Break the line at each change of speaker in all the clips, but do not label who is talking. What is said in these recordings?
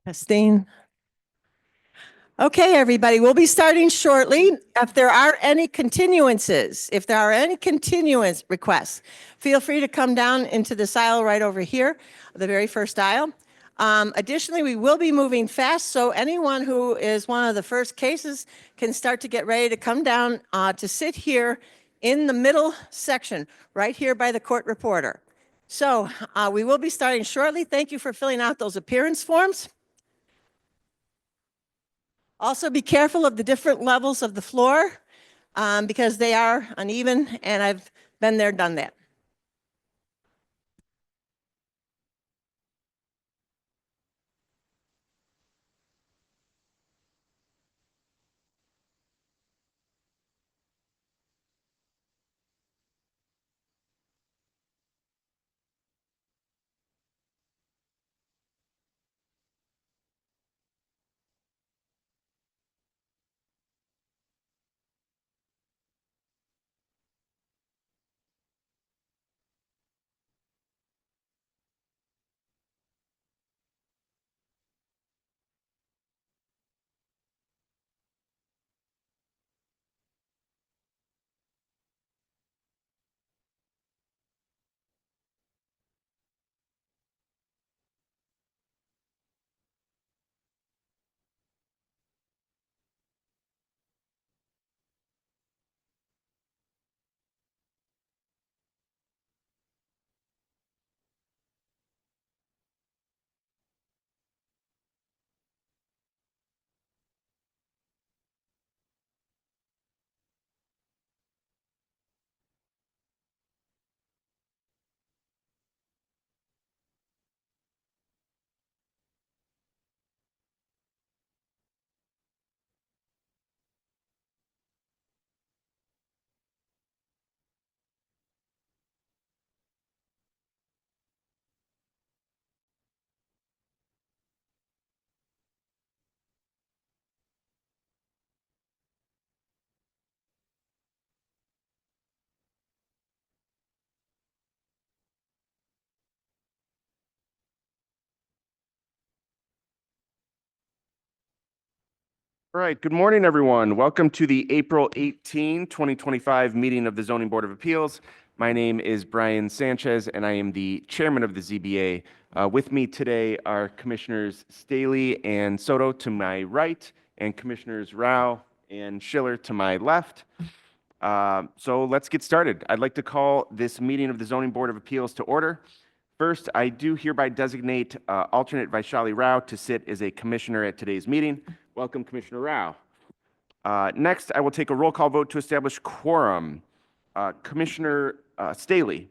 Testing. Okay, everybody, we'll be starting shortly. If there are any continuances, if there are any continuance requests, feel free to come down into this aisle right over here, the very first aisle. Additionally, we will be moving fast, so anyone who is one of the first cases can start to get ready to come down to sit here in the middle section, right here by the court reporter. So we will be starting shortly. Thank you for filling out those appearance forms. Also, be careful of the different levels of the floor because they are uneven, and I've been there, done that.
All right, good morning, everyone. Welcome to the April 18, 2025 meeting of the Zoning Board of Appeals. My name is Brian Sanchez, and I am the chairman of the ZBA. With me today are Commissioners Staley and Soto to my right, and Commissioners Rao and Schiller to my left. So let's get started. I'd like to call this meeting of the Zoning Board of Appeals to order. First, I do hereby designate alternate Vaishali Rao to sit as a commissioner at today's meeting. Welcome, Commissioner Rao. Next, I will take a roll call vote to establish quorum. Commissioner Staley.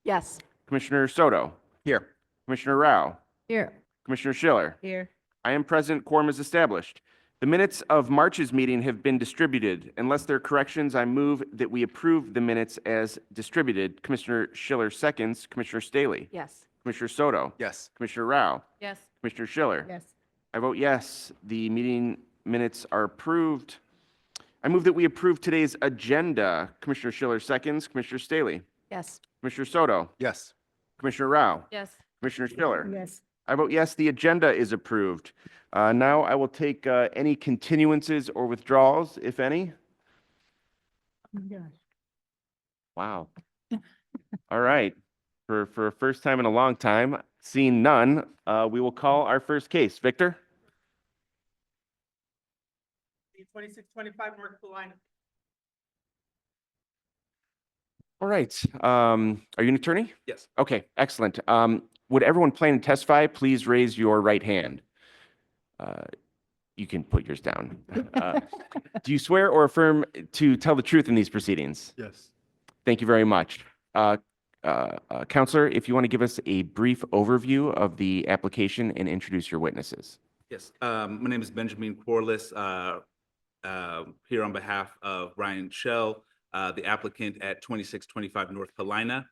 Yes.
Commissioner Soto.
Here.
Commissioner Rao.
Here.
Commissioner Schiller.
Here.
I am present. Quorum is established. The minutes of March's meeting have been distributed. Unless there are corrections, I move that we approve the minutes as distributed. Commissioner Schiller seconds. Commissioner Staley.
Yes.
Commissioner Soto.
Yes.
Commissioner Rao.
Yes.
Commissioner Schiller.
Yes.
I vote yes. The meeting minutes are approved. I move that we approve today's agenda. Commissioner Schiller seconds. Commissioner Staley.
Yes.
Commissioner Soto.
Yes.
Commissioner Rao.
Yes.
Commissioner Schiller.
Yes.
I vote yes. The agenda is approved. Now I will take any continuances or withdrawals, if any.
Oh my gosh.
Wow. All right. For a first time in a long time, seeing none, we will call our first case. Victor?
2625 North Carolina.
All right. Are you an attorney?
Yes.
Okay, excellent. Would everyone plan to testify? Please raise your right hand. You can put yours down. Do you swear or affirm to tell the truth in these proceedings?
Yes.
Thank you very much. Counselor, if you want to give us a brief overview of the application and introduce your witnesses.
Yes, my name is Benjamin Corliss, here on behalf of Ryan Shell, the applicant at 2625 North Carolina,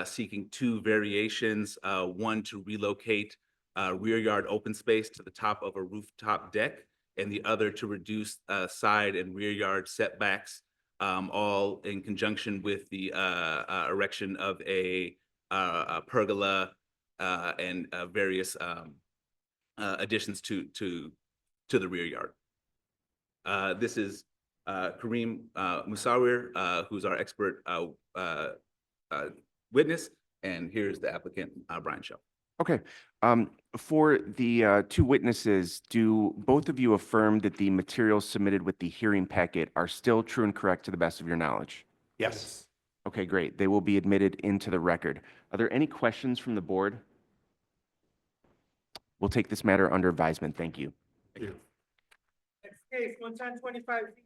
seeking two variations, one to relocate rear yard open space to the top of a rooftop deck, and the other to reduce side and rear yard setbacks, all in conjunction with the erection of a pergola and various additions to the rear yard. This is Kareem Musawir, who's our expert witness, and here's the applicant, Brian Shell.
Okay. For the two witnesses, do both of you affirm that the materials submitted with the hearing packet are still true and correct to the best of your knowledge?
Yes.
Okay, great. They will be admitted into the record. Are there any questions from the board? We'll take this matter under advisement. Thank you.
Next case, 11025 Z.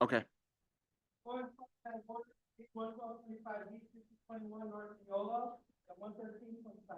Okay.
11225 Z, 21 North Neola, at 11325.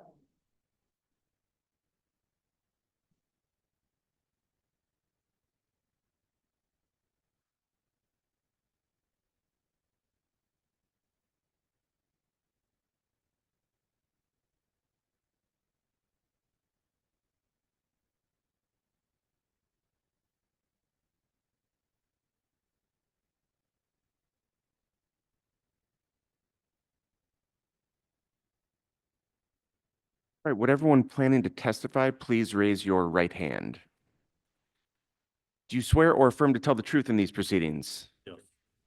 All right, would everyone planning to testify, please raise your right hand. Do you swear or affirm to tell the truth in these proceedings?
Yes.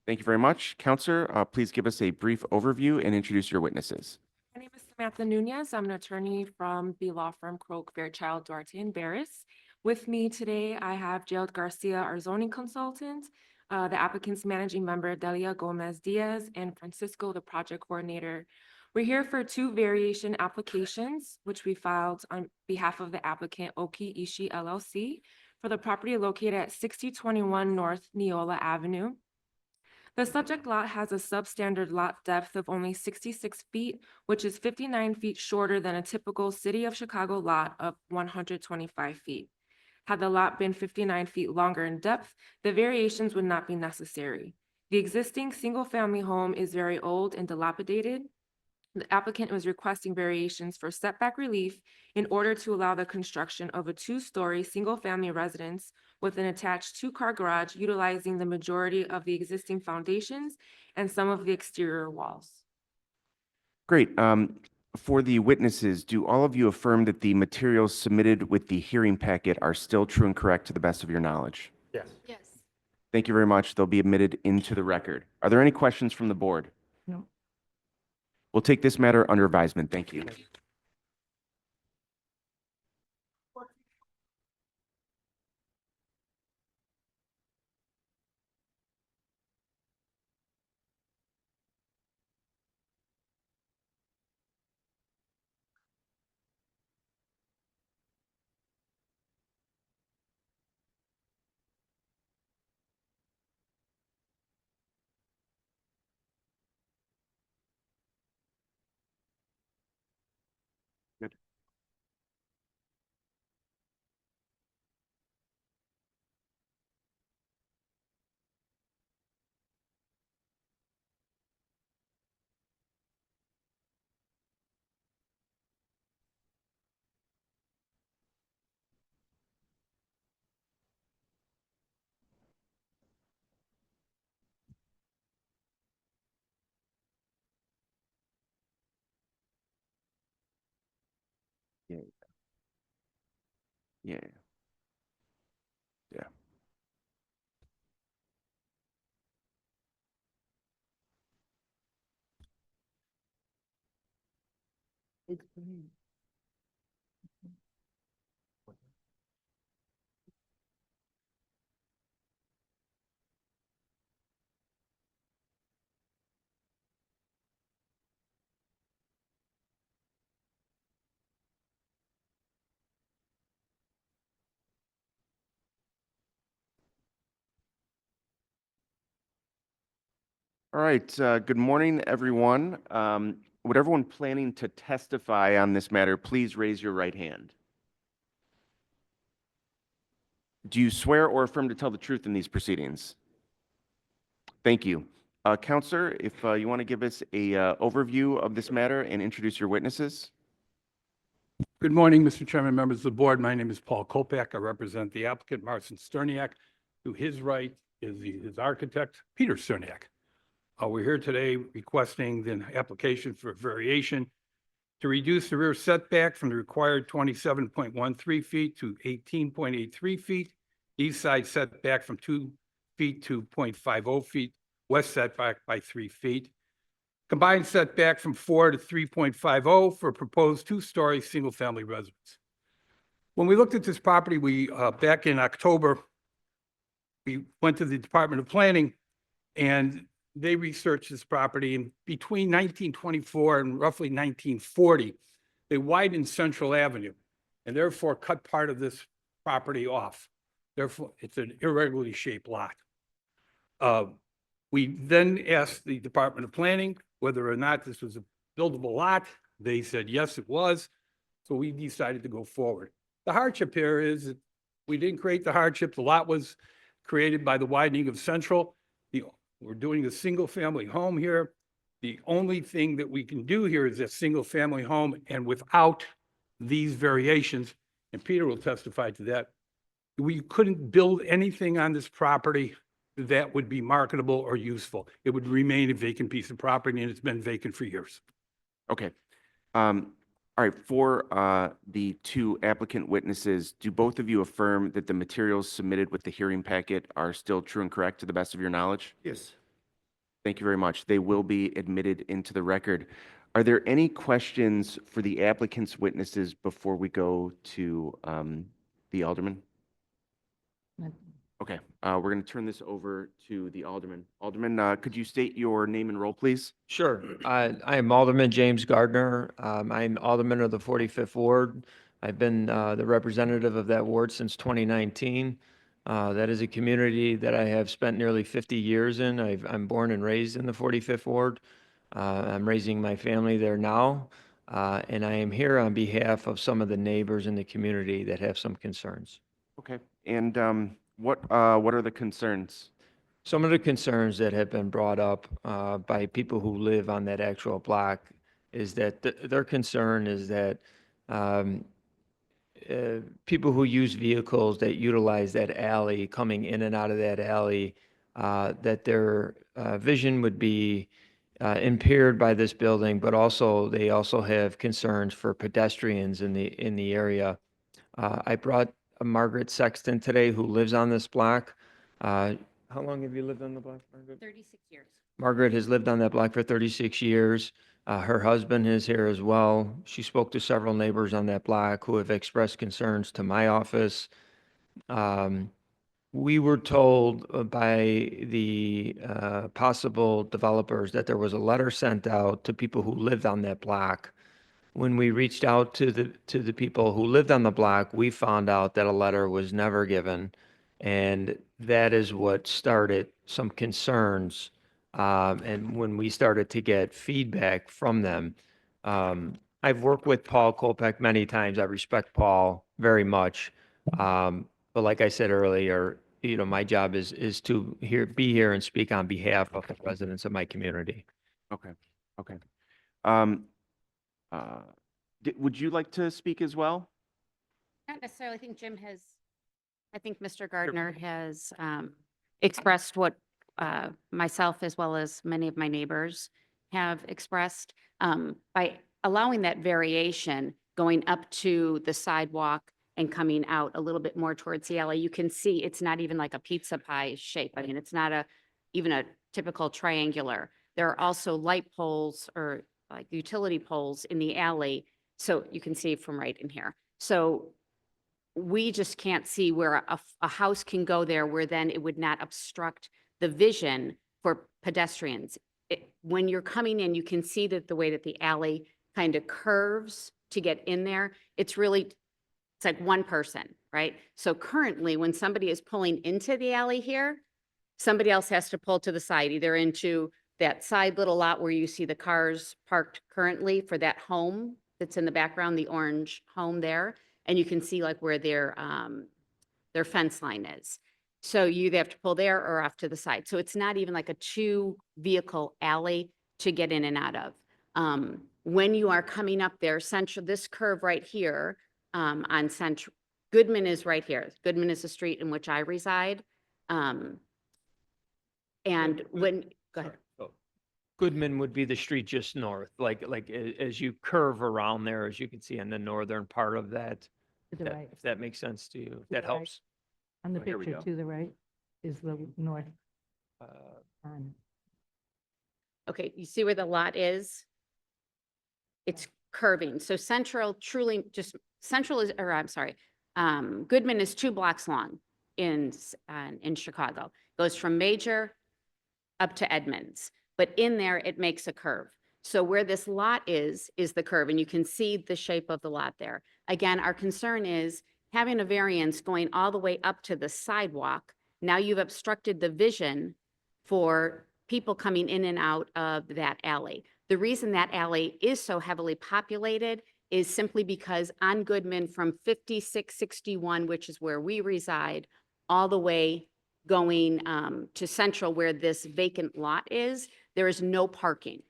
Thank you very much. Counselor, please give us a brief overview and introduce your witnesses.
My name is Samantha Nunez. I'm an attorney from the law firm Croak, Fairchild, Duarte, and Barris. With me today, I have Gerald Garcia, our zoning consultant, the applicant's managing member, Delia Gomez Diaz, and Francisco, the project coordinator. We're here for two variation applications, which we filed on behalf of the applicant Oki Ishi LLC for the property located at 6021 North Neola Avenue. The subject lot has a substandard lot depth of only 66 feet, which is 59 feet shorter than a typical City of Chicago lot of 125 feet. Had the lot been 59 feet longer in depth, the variations would not be necessary. The existing single-family home is very old and dilapidated. The applicant was requesting variations for setback relief in order to allow the construction of a two-story single-family residence with an attached two-car garage utilizing the majority of the existing foundations and some of the exterior walls.
Great. For the witnesses, do all of you affirm that the materials submitted with the hearing packet are still true and correct to the best of your knowledge?
Yes.
Yes.
Thank you very much. They'll be admitted into the record. Are there any questions from the board?
No.
We'll take this matter under advisement. Thank you. Good. Yeah. Yeah. Yeah. All right. Good morning, everyone. Would everyone planning to testify on this matter, please raise your right hand. Do you swear or affirm to tell the truth in these proceedings? Thank you. Counselor, if you want to give us a overview of this matter and introduce your witnesses.
Good morning, Mr. Chairman, members of the board. My name is Paul Kolpak. I represent the applicant, Marcin Sterniak. To his right is his architect, Peter Sterniak. We're here today requesting the application for a variation to reduce the rear setback from the required 27.13 feet to 18.83 feet, east side setback from 2 feet to 0.50 feet, west setback by 3 feet. Combined setback from 4 to 3.50 for a proposed two-story single-family residence. When we looked at this property, back in October, we went to the Department of Planning and they researched this property, and between 1924 and roughly 1940, they widened Central Avenue and therefore cut part of this property off. Therefore, it's an irregularly shaped lot. We then asked the Department of Planning whether or not this was a buildable lot. They said, yes, it was. So we decided to go forward. The hardship here is that we didn't create the hardship. The lot was created by the widening of Central. We're doing a single family home here. The only thing that we can do here is a single family home, and without these variations, and Peter will testify to that, we couldn't build anything on this property that would be marketable or useful. It would remain a vacant piece of property, and it's been vacant for years.
Okay. All right, for the two applicant witnesses, do both of you affirm that the materials submitted with the hearing packet are still true and correct to the best of your knowledge?
Yes.
Thank you very much. They will be admitted into the record. Are there any questions for the applicant's witnesses before we go to the alderman? Okay, we're going to turn this over to the alderman. Alderman, could you state your name and role, please?
Sure. I am Alderman James Gardner. I'm Alderman of the 45th Ward. I've been the representative of that ward since 2019. That is a community that I have spent nearly 50 years in. I'm born and raised in the 45th Ward. I'm raising my family there now. And I am here on behalf of some of the neighbors in the community that have some concerns.
Okay, and what are the concerns?
Some of the concerns that have been brought up by people who live on that actual block is that their concern is that people who use vehicles that utilize that alley, coming in and out of that alley, that their vision would be impaired by this building, but also they also have concerns for pedestrians in the area. I brought Margaret Sexton today, who lives on this block. How long have you lived on the block, Margaret?
36 years.
Margaret has lived on that block for 36 years. Her husband is here as well. She spoke to several neighbors on that block who have expressed concerns to my office. We were told by the possible developers that there was a letter sent out to people who lived on that block. When we reached out to the people who lived on the block, we found out that a letter was never given. And that is what started some concerns. And when we started to get feedback from them, I've worked with Paul Kolpak many times. I respect Paul very much. But like I said earlier, my job is to be here and speak on behalf of the residents of my community.
Okay, okay. Would you like to speak as well?
Not necessarily. I think Mr. Gardner has expressed what myself as well as many of my neighbors have expressed. By allowing that variation going up to the sidewalk and coming out a little bit more towards the alley, you can see it's not even like a pizza pie shape. I mean, it's not even a typical triangular. There are also light poles or like utility poles in the alley. So you can see from right in here. So we just can't see where a house can go there where then it would not obstruct the vision for pedestrians. When you're coming in, you can see that the way that the alley kind of curves to get in there, it's like one person, right? So currently when somebody is pulling into the alley here, somebody else has to pull to the side, either into that side little lot where you see the cars parked currently for that home that's in the background, the orange home there. And you can see like where their fence line is. So you either have to pull there or off to the side. So it's not even like a 2-vehicle alley to get in and out of. when you are coming up there, Central, this curve right here, on Central, Goodman is right here. Goodman is the street in which I reside. And when, go ahead.
Goodman would be the street just north, as you curve around there, as you can see on the northern part of that.
To the right.
If that makes sense to you, if
the
that
right.
helps.
On the
Oh, here we
picture
go.
to the right is the north.
Uh,
arm.
Okay, you see where the lot is? It's curving. So Central truly just, Central is, or I'm sorry, Goodman is 2 blocks long in Chicago. Goes from Major up to Edmonds, but in there it makes a curve. So where this lot is the curve, and you can see the shape of the lot there. Again, our concern is having a variance going all the way up to the sidewalk. Now you've obstructed the vision for people coming in and out of that alley. The reason that alley is so heavily populated is simply because on Goodman from 5661, which is where we reside, all the way going to Central where this vacant lot is, there is no parking.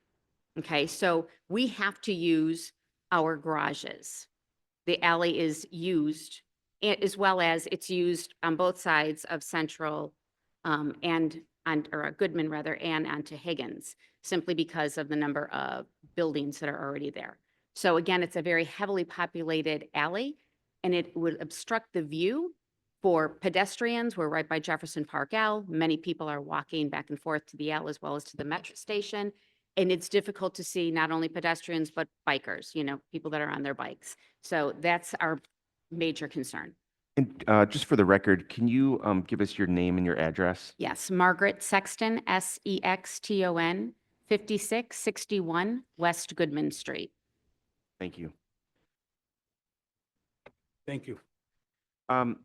Okay, so we have to use our garages. The alley is used as well as it's used on both sides of Central and on, or Goodman rather, and onto Higgins, simply because of the number of buildings that are already there. So again, it's a very heavily populated alley, and it would obstruct the view for pedestrians. We're right by Jefferson Park L. Many people are walking back and forth to the L as well as to the metro station. And it's difficult to see not only pedestrians, but bikers, you know, people that are on their bikes. So that's our major concern.
And just for the record, can you give us your name and your address?
Yes, Margaret Sexton, Sexton, 5661 West Goodman Street.
Thank you.
Thank you.
Are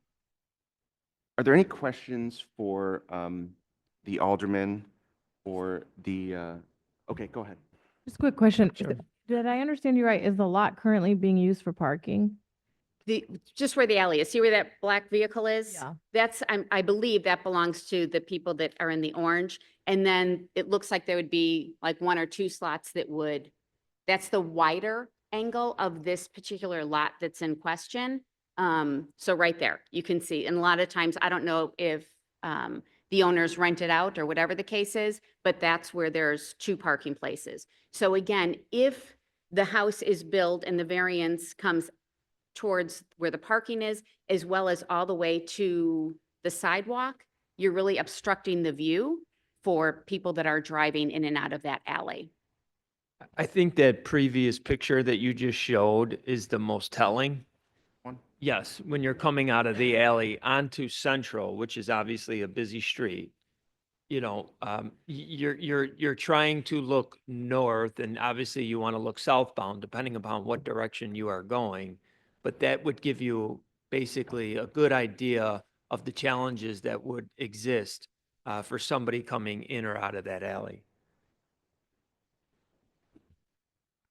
there any questions for the alderman or the, okay, go ahead.
Just a quick question.
Sure.
Did I understand you right? Is the lot currently being used for parking?
Just where the alley is, see where that black vehicle is?
Yeah.
That's, I believe that belongs to the people that are in the orange. And then it looks like there would be like 1 or 2 slots that would, that's the wider angle of this particular lot that's in question. So right there, you can see, and a lot of times, I don't know if the owners rent it out or whatever the case is, but that's where there's 2 parking places. So again, if the house is built and the variance comes towards where the parking is, as well as all the way to the sidewalk, you're really obstructing the view for people that are driving in and out of that alley.
I think that previous picture that you just showed is the most telling.
One.
Yes, when you're coming out of the alley onto Central, which is obviously a busy street, you know, you're trying to look north, and obviously you want to look southbound, depending upon what direction you are going. But that would give you basically a good idea of the challenges that would exist for somebody coming in or out of that alley.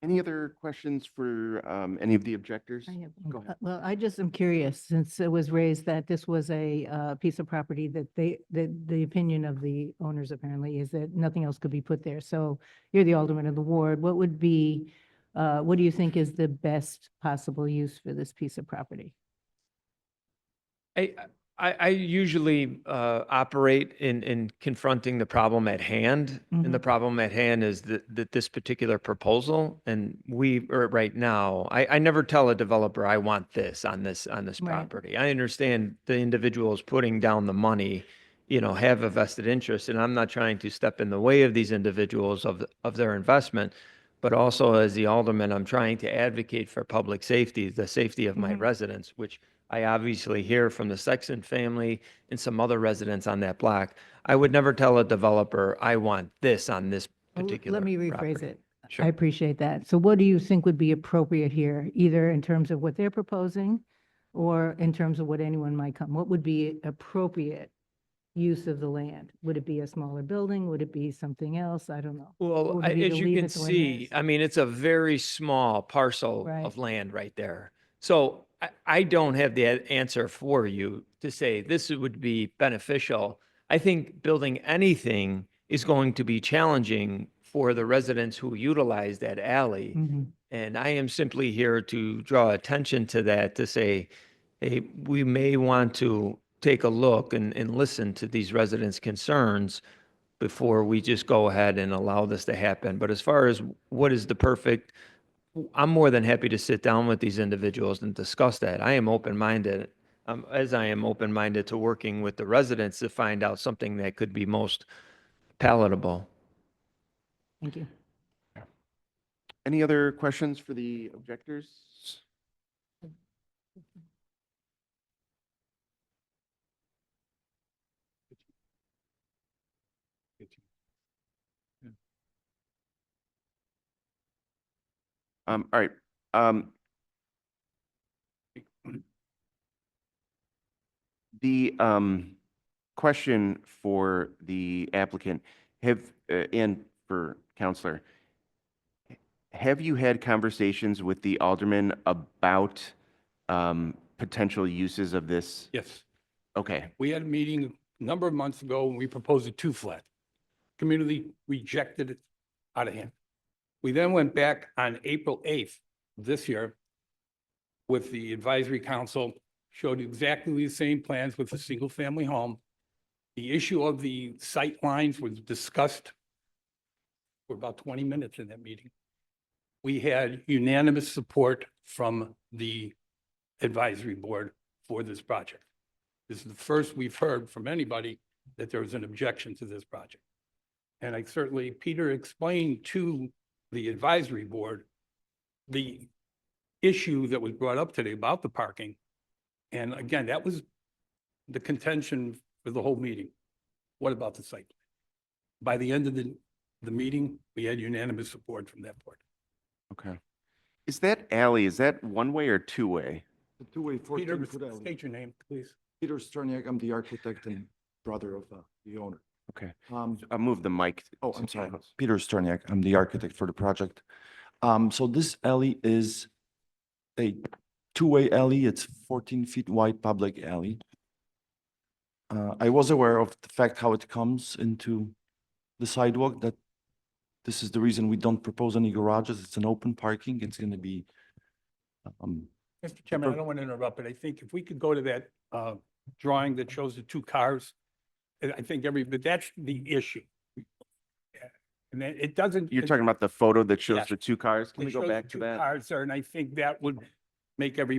Any other questions for any of the objectors?
I have
Go
one.
ahead.
Well, I just am curious, since it was raised that this was a piece of property that the opinion of the owners apparently is that nothing else could be put there. So you're the alderman of the ward. What would be, what do you think is the best possible use for this piece of property?
I usually operate in confronting the problem at hand. And the problem at hand is that this particular proposal, and right now, I never tell a developer, I want this on this
Right.
property. I understand the individuals putting down the money, you know, have a vested interest, and I'm not trying to step in the way of these individuals of their investment. But also as the alderman, I'm trying to advocate for public safety, the safety of my residents, which I obviously hear from the Sexton family and some other residents on that block. I would never tell a developer, I want this on this
Well,
particular
let me rephrase
property.
it.
Sure.
I appreciate that. So what do you think would be appropriate here, either in terms of what they're proposing or in terms of what anyone might come? What would be appropriate use of the land? Would it be a smaller building? Would it be something else? I don't know.
Well,
Would it be to
as you
leave
can
it the way it
see,
is?
I mean, it's a very small parcel
Right.
of land right there. So I don't have the answer for you to say this would be beneficial. I think building anything is going to be challenging for the residents who utilize that alley.
Mhm.
And I am simply here to draw attention to that, to say, hey, we may want to take a look and listen to these residents' concerns before we just go ahead and allow this to happen. But as far as what is the perfect, I'm more than happy to sit down with these individuals and discuss that. I am open-minded, as I am open-minded to working with the residents to find out something that could be most palatable.
Thank you.
Any other questions for the objectors? All right. The question for the applicant, and for Counselor, have you had conversations with the alderman about potential uses of this?
Yes.
Okay,
We had a meeting a number of months ago and we proposed a two-flat. Community rejected it out of hand. We then went back on April 8th of this year with the advisory council, showed exactly the same plans with a single-family home. The issue of the sight lines was discussed for about 20 minutes in that meeting. We had unanimous support from the advisory board for this project. This is the first we've heard from anybody that there was an objection to this project. And I certainly, Peter explained to the advisory board the issue that was brought up today about the parking. And again, that was the contention for the whole meeting. What about the site? By the end of the meeting, we had unanimous support from that board.
okay. Is that alley, is that one-way or two-way?
The two-way
Peter,
14-foot alley.
state your name, please.
Peter Sterniak, I'm the architect and brother of the owner.
Okay,
Um,
I'll move the mic.
oh,
to
I'm sorry,
Carlos.
Peter Sterniak, I'm the architect for the project. So this alley is a two-way alley. It's 14 feet wide public alley. I was aware of the fact how it comes into the sidewalk, that this is the reason we don't propose any garages. It's an open parking. It's going to be,
Mr. Chairman, I don't want to interrupt, but I think if we could go to that drawing that shows the two cars, I think but that's the issue. And then it doesn't.
You're talking about the photo that shows
Yes.
the two cars? Can
it
we go
shows
back
the
to
two
that?
Cars there, and I think that would make it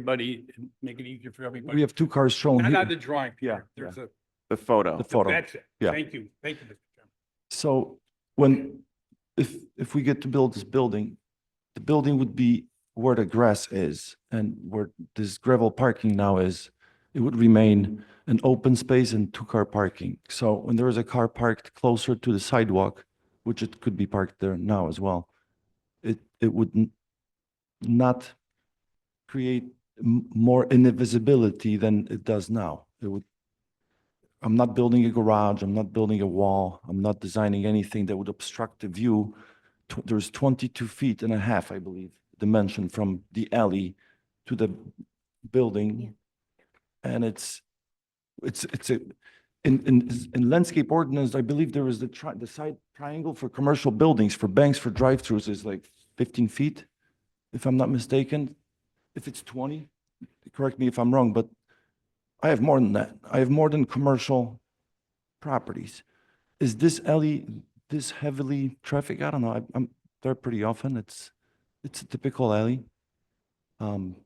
easier for everybody.
we have two cars shown
Not on the
here.
drawing. Peter.
Yeah,
There's a,
The photo.
The photo.
that's it.
Yeah.
Thank you, Mr. Chairman.
So if we get to build this building, the building would be where the grass is and where this gravel parking now is. It would remain an open space and two-car parking. So when there is a car parked closer to the sidewalk, which it could be parked there now as well, it would not create more invisibility than it does now. It would. I'm not building a garage, I'm not building a wall, I'm not designing anything that would obstruct the view. There's 22 feet and a half, I believe, dimension from the alley to the building. And it's in landscape ordinance, I believe there is the side triangle for commercial buildings, for banks, for drive-throughs is like 15 feet, if I'm not mistaken. If it's 20, correct me if I'm wrong, but I have more than that. I have more than commercial properties. Is this alley this heavily traffic? I don't know. I'm there pretty often. It's a typical alley. And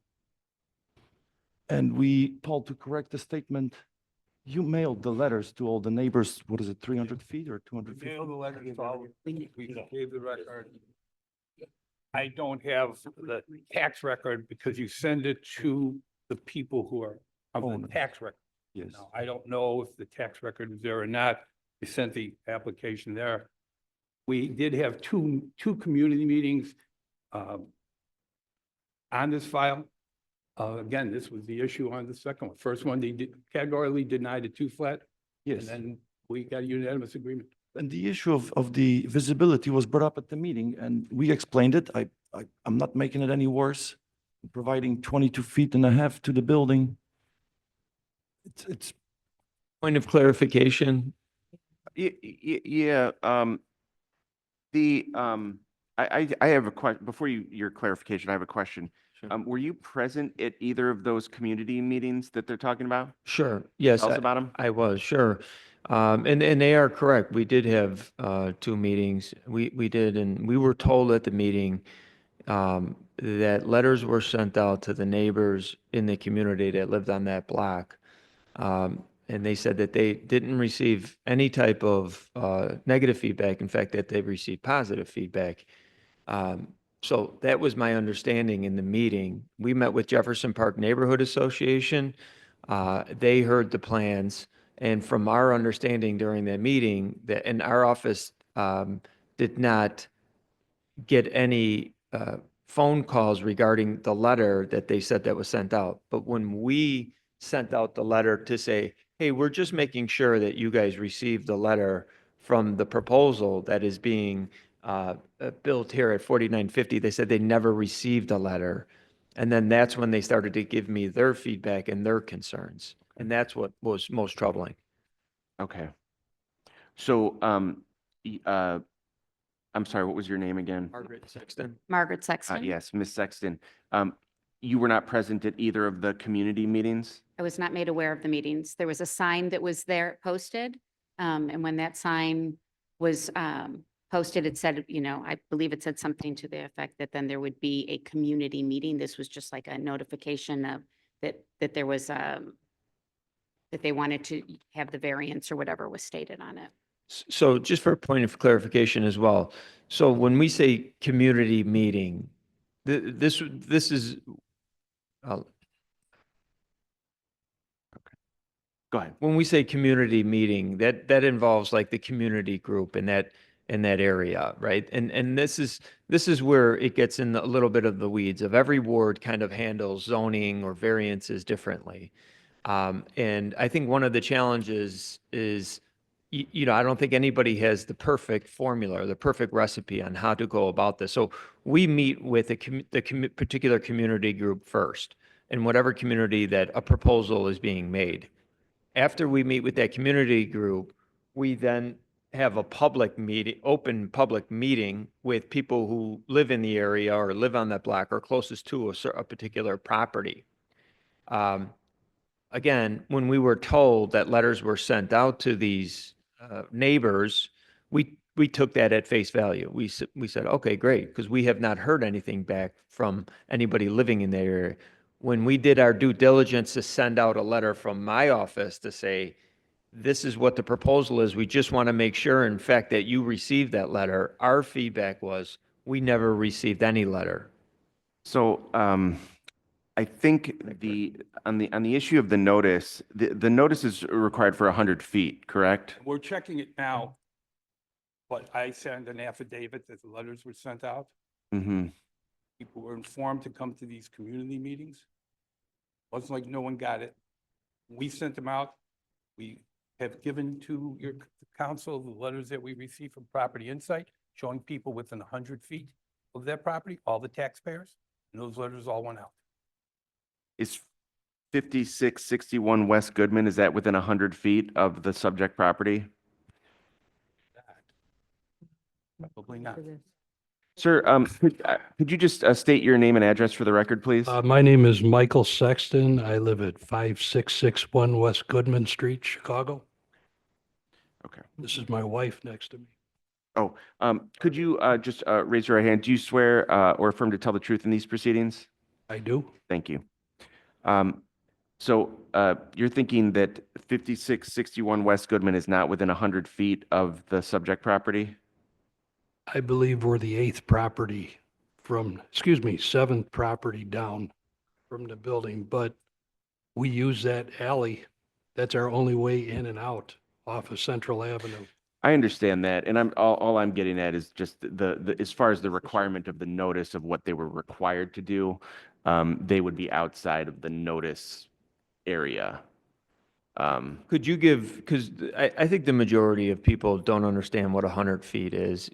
Paul, to correct the statement, you mailed the letters to all the neighbors. What is it, 300 feet or 250?
Mail the letter to all, we gave the record. I don't have the tax record because you send it to the people who are on the
Owners.
tax record.
Yes.
Now, I don't know if the tax record is there or not. We sent the application there. We did have two community meetings on this file. Again, this was the issue on the second one. First one, they categorically denied a two-flat. And
Yes.
then we got a unanimous agreement.
And the issue of the visibility was brought up at the meeting, and we explained it. I'm not making it any worse. Providing 22 feet and a half to the building. It's
Point of clarification,
Yeah, The, I have a question, before your clarification, I have a question.
Sure.
Were you present at either of those community meetings that they're talking about?
Sure, yes.
Tell us
I-
about them.
I was, sure. And they are correct. We did have two meetings. We did, and we were told at the meeting that letters were sent out to the neighbors in the community that lived on that block. And they said that they didn't receive any type of negative feedback. In fact, that they received positive feedback. So that was my understanding in the meeting. We met with Jefferson Park Neighborhood Association. They heard the plans. And from our understanding during that meeting, that in our office did not get any phone calls regarding the letter that they said that was sent out. But when we sent out the letter to say, hey, we're just making sure that you guys received the letter from the proposal that is being built here at 4950, they said they never received a letter. And then that's when they started to give me their feedback and their concerns. And that's what was most troubling.
Okay. So, I'm sorry, what was your name again?
Margaret Sexton?
Margaret Sexton.
Yes, Ms. Sexton. You were not present at either of the community meetings?
I was not made aware of the meetings. There was a sign that was there posted. And when that sign was posted, it said, I believe it said something to the effect that then there would be a community meeting. This was just like a notification of that there was that they wanted to have the variance or whatever was stated on it.
So just for a point of clarification as well. So when we say community meeting, this is,
Go ahead.
when we say community meeting, that involves like the community group in that area, right? And this is where it gets in a little bit of the weeds of every ward kind of handles zoning or variances differently. And I think one of the challenges is, I don't think anybody has the perfect formula or the perfect recipe on how to go about this. So we meet with the particular community group first, in whatever community that a proposal is being made. After we meet with that community group, we then have a public meeting, open public meeting with people who live in the area or live on that block or closest to a particular property. Again, when we were told that letters were sent out to these neighbors, we took that at face value. We said, okay, great, because we have not heard anything back from anybody living in the area. When we did our due diligence to send out a letter from my office to say, this is what the proposal is, we just want to make sure, in fact, that you received that letter, our feedback was, we never received any letter.
So, I think on the issue of the notice, the notice is required for 100 feet, correct?
We're checking it now, but I sent an affidavit that the letters were sent out.
Mm-hmm.
People were informed to come to these community meetings. Wasn't like no one got it. We sent them out. We have given to your council the letters that we received from Property Insight, showing people within 100 feet of their property, all the taxpayers, and those letters all went out.
Is 5661 West Goodman, is that within 100 feet of the subject property?
Probably not.
Sir, could you just state your name and address for the record, please?
My name is Michael Sexton. I live at 5661 West Goodman Street, Chicago.
Okay.
This is my wife next to me.
Oh, could you just raise your right hand? Do you swear or affirm to tell the truth in these proceedings?
I do.
Thank you. So you're thinking that 5661 West Goodman is not within 100 feet of the subject property?
I believe we're the seventh property down from the building, but we use that alley. That's our only way in and out off of Central Avenue.
I understand that, and all I'm getting at is just the as far as the requirement of the notice of what they were required to do, they would be outside of the notice area.
Could you give, because I think the majority of people don't understand what 100 feet is.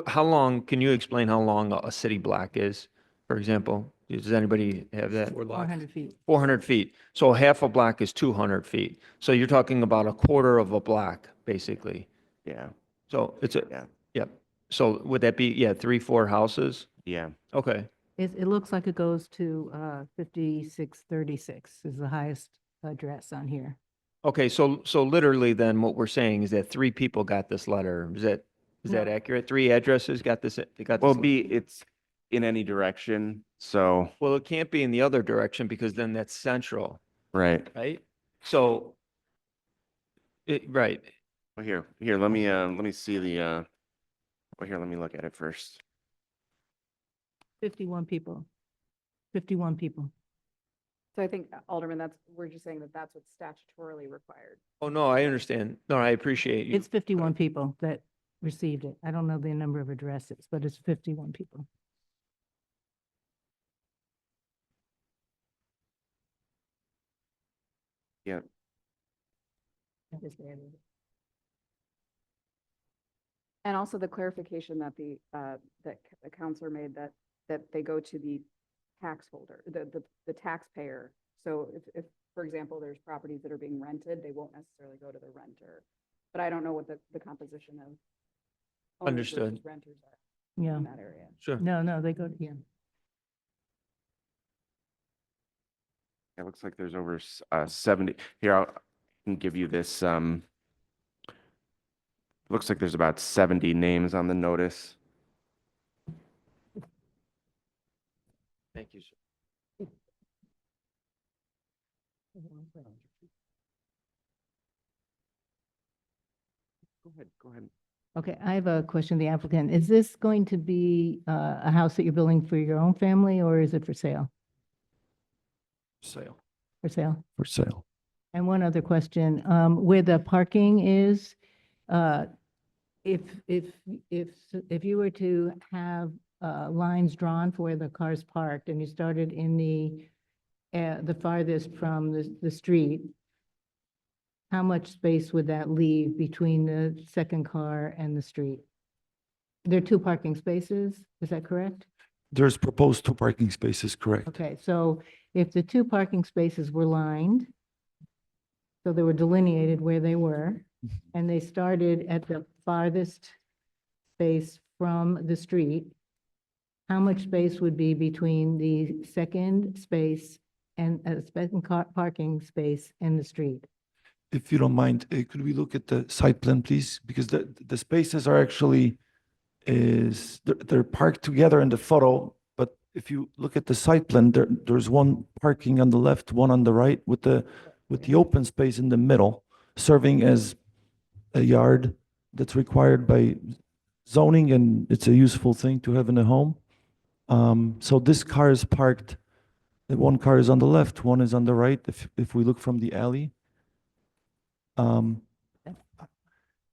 How long, can you explain how long a city block is, for example? Does anybody have that?
400 feet.
400 feet. So half a block is 200 feet. So you're talking about a quarter of a block, basically.
Yeah.
So it's
Yeah.
Yep. So would that be, yeah, 3, 4 houses?
Yeah.
Okay.
It looks like it goes to 5636 is the highest address on here.
Okay, so literally then what we're saying is that 3 people got this letter. Is that
No.
accurate? 3 addresses got this, they got
Well,
this?
it's in any direction. So,
Well, it can't be in the other direction because then that's central,
right.
right? So, right.
Well, here, let me see the, well, here, let me look at it first.
51 people. 51 people.
So I think Alderman, we're just saying that that's what's statutorily required.
Oh, no, I understand. No, I appreciate you.
It's 51 people that received it. I don't know the number of addresses, but it's 51 people.
Yeah.
I just added it.
And also the clarification that the counselor made that they go to the tax holder, the taxpayer. So if, for example, there's properties that are being rented, they won't necessarily go to the renter. But I don't know what the composition of owners versus
Understood.
renters are
Yeah.
in that area.
Sure.
No, they go to, yeah.
It looks like there's over 70. Here, I can give you this. Looks like there's about 70 names on the notice.
Thank you, sir.
Go ahead.
Okay, I have a question, the applicant. Is this going to be a house that you're building for your own family or is it for sale?
Sale.
For sale?
For sale.
And one other question, where the parking is, if you were to have lines drawn for where the cars parked and you started in the farthest from the street, how much space would that leave between the second car and the street? There are 2 parking spaces, is that correct?
There's proposed 2 parking spaces, correct?
Okay, so if the 2 parking spaces were lined, so they were delineated where they were, and they started at the farthest space from the street, how much space would be between the second space and second car parking space and the street?
If you don't mind, could we look at the site plan, please? Because the spaces are actually they're parked together in the photo, but if you look at the site plan, there's one parking on the left, one on the right, with the open space in the middle, serving as a yard that's required by zoning, and it's a useful thing to have in a home. So this car is parked. One car is on the left, one is on the right. If we look from the alley.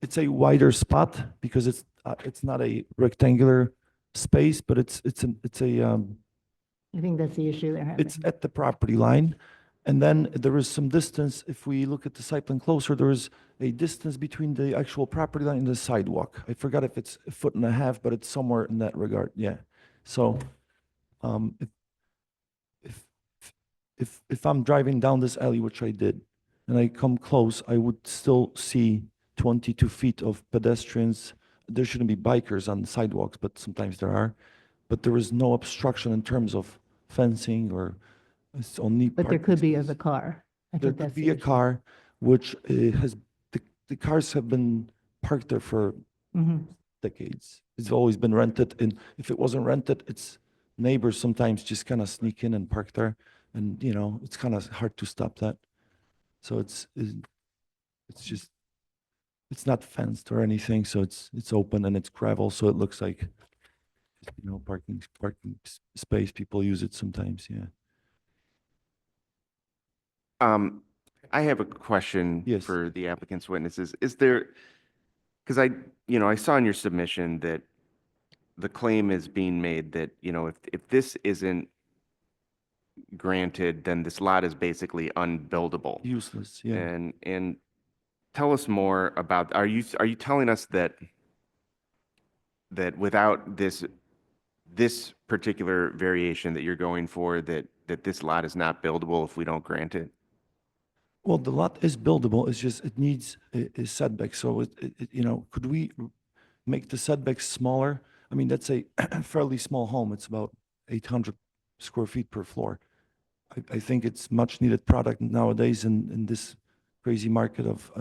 It's a wider spot because it's not a rectangular space, but it's
I think that's the issue they're having.
it's at the property line. And then there is some distance, if we look at the site plan closer, there is a distance between the actual property line and the sidewalk. I forgot if it's 1.5 feet, but it's somewhere in that regard, yeah. So, if I'm driving down this alley, which I did, and I come close, I would still see 22 feet of pedestrians. There shouldn't be bikers on the sidewalks, but sometimes there are. But there is no obstruction in terms of fencing or it's only.
But there
parking
could be of
spaces.
a car. I
There
think that's
could be
the
a
issue.
car which the cars have been parked there for
Mhm.
decades. It's always been rented, and if it wasn't rented, it's neighbors sometimes just kind of sneak in and park there. And, it's kind of hard to stop that. So it's just, it's not fenced or anything, so it's open and it's gravel, so it looks like, parking space. People use it sometimes, yeah.
I have a question
Yes.
for the applicant's witnesses. Is there, because I saw in your submission that the claim is being made that, if this isn't granted, then this lot is basically unbuildable.
Useless, yeah.
And tell us more about, are you telling us that without this particular variation that you're going for, that this lot is not buildable if we don't grant it?
Well, the lot is buildable, it's just, it needs a setback, so could we make the setbacks smaller. I mean, that's a fairly small home. It's about 800 square feet per floor. I think it's much needed product nowadays in this crazy market of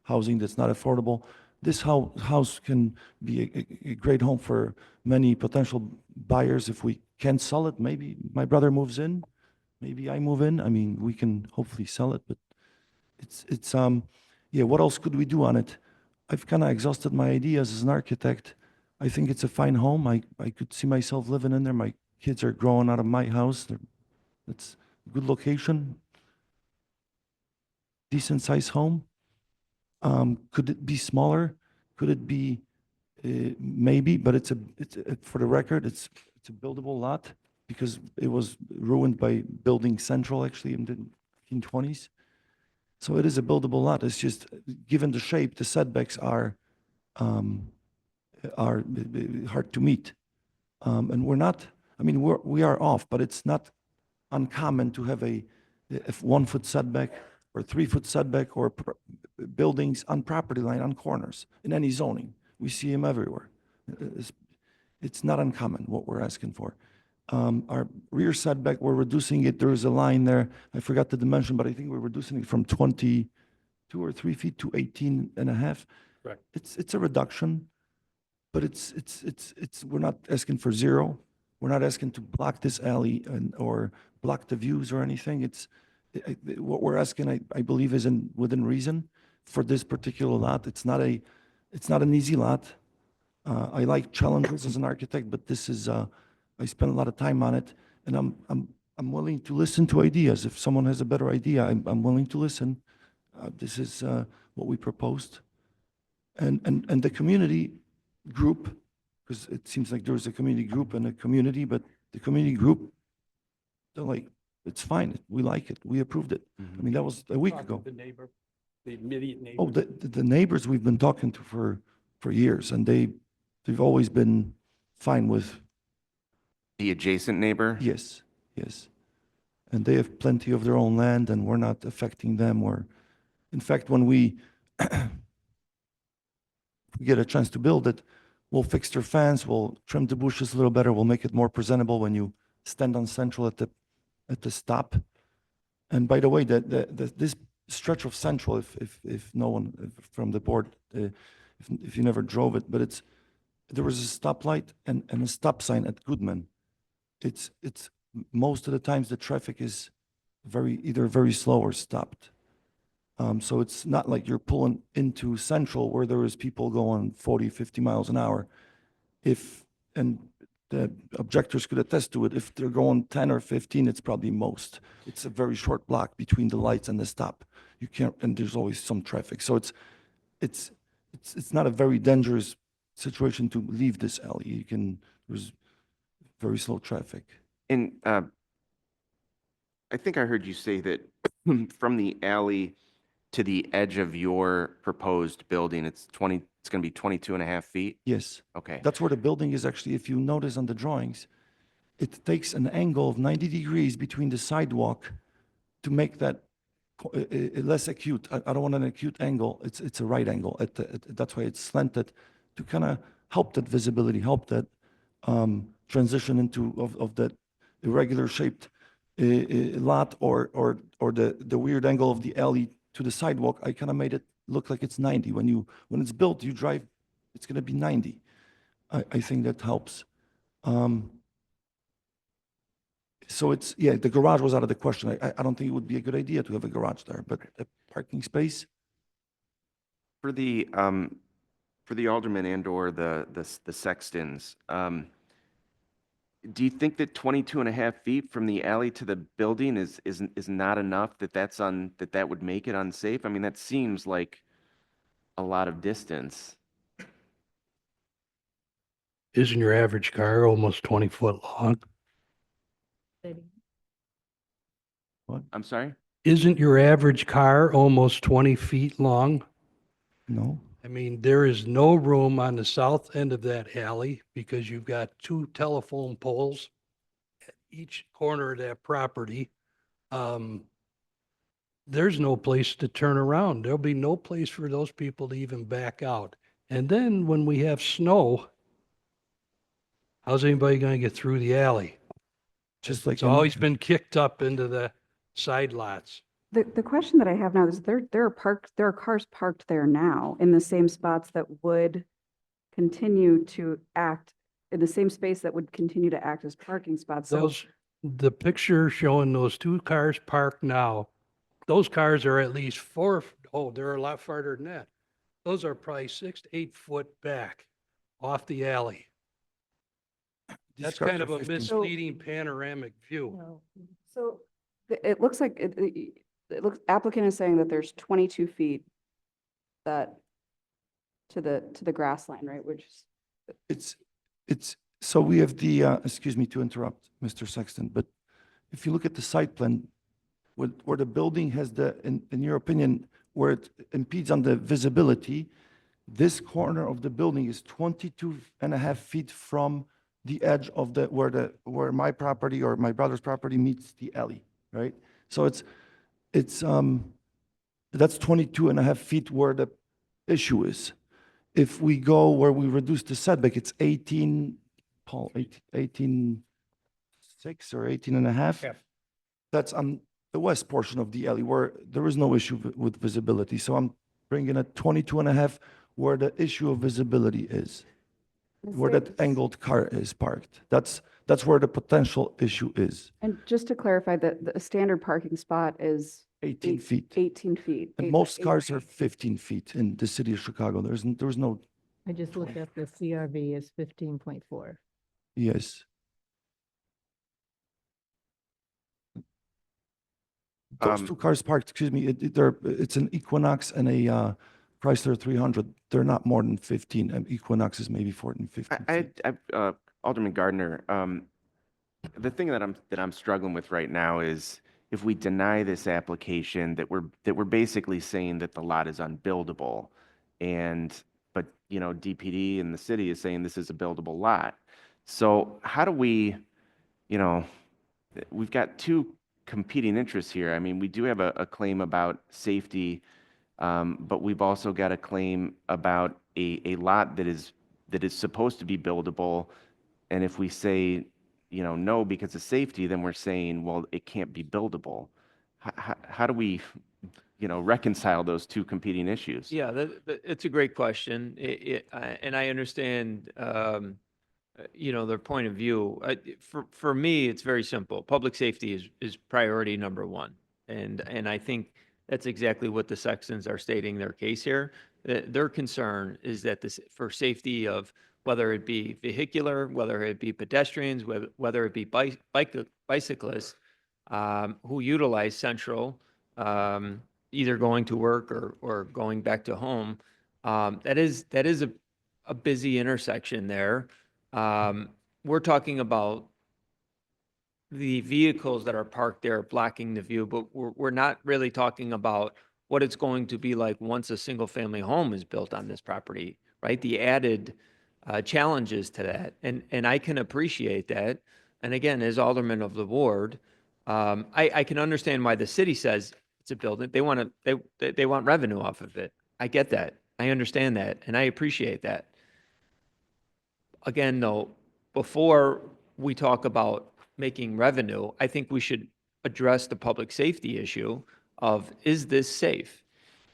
housing that's not affordable. This house can be a great home for many potential buyers if we can sell it. Maybe my brother moves in, maybe I move in. I mean, we can hopefully sell it, but yeah, what else could we do on it? I've kind of exhausted my ideas as an architect. I think it's a fine home. I could see myself living in there. My kids are growing out of my house. It's a good location, decent sized home. Could it be smaller? Could it be, maybe, but for the record, it's a buildable lot because it was ruined by building Central actually in the 1920s. So it is a buildable lot. It's just, given the shape, the setbacks are hard to meet. And we're not, I mean, we are off, but it's not uncommon to have a 1 foot setback or 3 foot setback or buildings on property line on corners in any zoning. We see them everywhere. It's not uncommon what we're asking for. Our rear setback, we're reducing it. There is a line there. I forgot the dimension, but I think we're reducing it from 22 or 3 feet to 18 and a half.
Correct.
It's a reduction, but we're not asking for zero. We're not asking to block this alley or block the views or anything. What we're asking, I believe, is within reason for this particular lot. It's not an easy lot. I like challenges as an architect, but this is, I spent a lot of time on it, and I'm willing to listen to ideas. If someone has a better idea, I'm willing to listen. This is what we proposed. And the community group, because it seems like there's a community group and a community, but the community group, they're like, it's fine, we like it, we approved it. I mean, that was a week ago.
The neighbor, the immediate neighbor.
Oh, the neighbors we've been talking to for years, and they've always been fine with,
The adjacent neighbor?
yes, yes. And they have plenty of their own land, and we're not affecting them, in fact, when we get a chance to build it, we'll fix their fence, we'll trim the bushes a little better, we'll make it more presentable when you stand on Central at the stop. And by the way, this stretch of Central, if no one from the board, if you never drove it, but there was a stoplight and a stop sign at Goodman. It's most of the times the traffic is either very slow or stopped. So it's not like you're pulling into Central where there is people going 40, 50 miles an hour. And the objectors could attest to it, if they're going 10 or 15, it's probably most. It's a very short block between the lights and the stop. You can't, and there's always some traffic. So it's not a very dangerous situation to leave this alley. There's very slow traffic.
And I think I heard you say that from the alley to the edge of your proposed building, it's going to be 22 and a half feet?
Yes.
Okay.
That's where the building is actually, if you notice on the drawings, it takes an angle of 90 degrees between the sidewalk to make that less acute. I don't want an acute angle. It's a right angle. That's why it's slanted to kind of help that visibility, help that transition into of that irregular shaped lot or the weird angle of the alley to the sidewalk. I kind of made it look like it's 90. When it's built, you drive, it's going to be 90. I think that helps. So the garage was out of the question. I don't think it would be a good idea to have a garage there, but a parking space.
For the alderman and/or the sextons, do you think that 22 and a half feet from the alley to the building is not enough, that would make it unsafe? I mean, that seems like a lot of distance.
Isn't your average car almost 20 foot long?
I'm sorry?
Isn't your average car almost 20 feet long?
No.
I mean, there is no room on the south end of that alley because you've got 2 telephone poles at each corner of that property. There's no place to turn around. There'll be no place for those people to even back out. And then when we have snow, how's anybody going to get through the alley?
Just like
It's
in-
always been kicked up into the side lots.
The question that I have now is there are cars parked there now in the same spots that would continue to act in the same space that would continue to act as parking spots. So
The picture showing those two cars parked now, those cars are at least they're a lot farther than that. Those are probably 6 to 8 foot back off the alley.
these
That's
cars
kind of
are
a
15
misleading panoramic view.
No.
So it looks like it looks, applicant is saying that there's 22 feet that to the grass line, right? Which is
so we have the, excuse me to interrupt, Mr. Sexton, but if you look at the site plan, where the building has in your opinion, where it impedes on the visibility, this corner of the building is 22.5 feet from the edge of where my property or my brother's property meets the alley, right? So that's 22.5 feet where the issue is. If we go where we reduce the setback, it's 18.6 or 18.5.
Yeah.
That's on the west portion of the alley where there is no issue with visibility. So I'm bringing a 22.5 where the issue of visibility is, where that angled car is parked. That's where the potential issue is,
And just to clarify, the standard parking spot is
18 feet.
18 feet.
And
Eight-
most
eight-
cars are 15 feet in the city of Chicago. There's no,
I just looked up the CRV is 15.4.
yes. Those two cars parked, excuse me, it's an Equinox and a Chrysler 300. They're not more than 15. And Equinox is maybe 14, 15 feet.
Alderman Gardner, the thing that I'm struggling with right now is if we deny this application, that we're basically saying that the lot is unbuildable, but DPD and the city is saying this is a buildable lot. So how do we, we've got two competing interests here. I mean, we do have a claim about safety, but we've also got a claim about a lot that is supposed to be buildable. And if we say, no, because of safety, then we're saying, well, it can't be buildable. How do we, reconcile those two competing issues?
Yeah, it's a great question. And I understand, their point of view. For me, it's very simple. Public safety is priority number one. And I think that's exactly what the Sextons are stating their case here. Their concern is that for safety of whether it be vehicular, whether it be pedestrians, whether it be bicyclists who utilize Central, either going to work or going back to home. That is a busy intersection there. We're talking about the vehicles that are parked there blocking the view, but we're not really talking about what it's going to be like once a single-family home is built on this property, right? The added challenges to that, and I can appreciate that. And again, as alderman of the ward, I can understand why the city says it's a building. They want revenue off of it. I get that. I understand that, and I appreciate that. Again, though, before we talk about making revenue, I think we should address the public safety issue of, is this safe?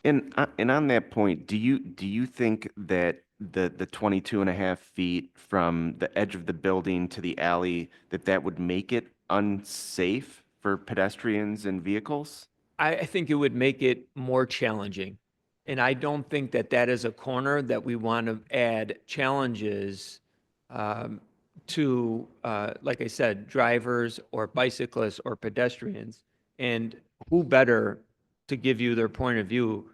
And on that point, do you think that the 22.5 feet from the edge of the building to the alley, that would make it unsafe for pedestrians and vehicles?
I think it would make it more challenging. And I don't think that is a corner that we want to add challenges to, like I said, drivers or bicyclists or pedestrians. And who better to give you their point of view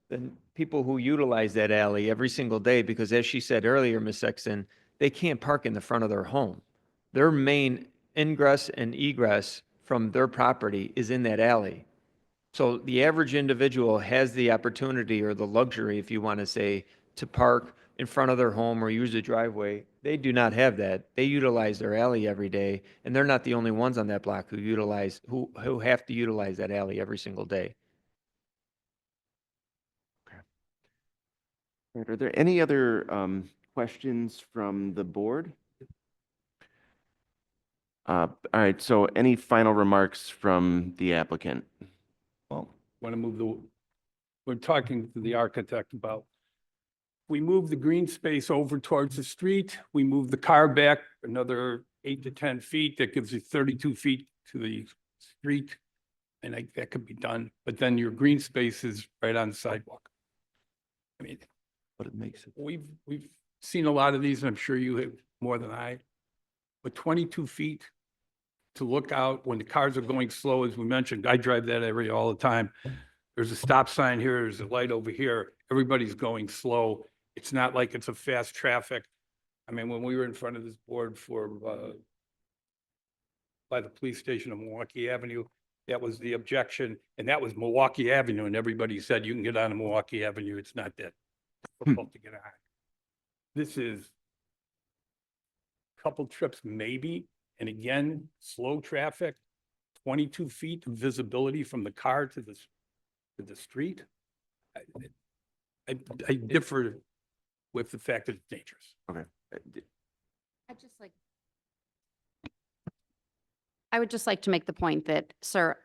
than people who utilize that alley every single day? Because as she said earlier, Ms. Sexton, they can't park in the front of their home. Their main ingress and egress from their property is in that alley. So the average individual has the opportunity or the luxury, if you want to say, to park in front of their home or use a driveway. They do not have that. They utilize their alley every day, and they're not the only ones on that block who have to utilize that alley every single day.
Right, are there any other questions from the board? All right, so any final remarks from the applicant?
Well,
Want to move we're talking to the architect about, we move the green space over towards the street, we move the car back another 8 to 10 feet, that gives you 32 feet to the street. And that could be done, but then your green space is right on the sidewalk. I mean,
but it makes it,
we've seen a lot of these, and I'm sure you have more than I. But 22 feet to look out when the cars are going slow, as we mentioned, I drive that area all the time. There's a stop sign here, there's a light over here, everybody's going slow. It's not like it's a fast traffic. I mean, when we were in front of this board by the police station on Milwaukee Avenue, that was the objection, and that was Milwaukee Avenue, and everybody said, you can get on Milwaukee Avenue, it's not that difficult to get on. This is a couple trips maybe, and again, slow traffic, 22 feet of visibility from the car to the street. I differ with the fact that it's dangerous.
Okay.
I would just like to make the point that, sir,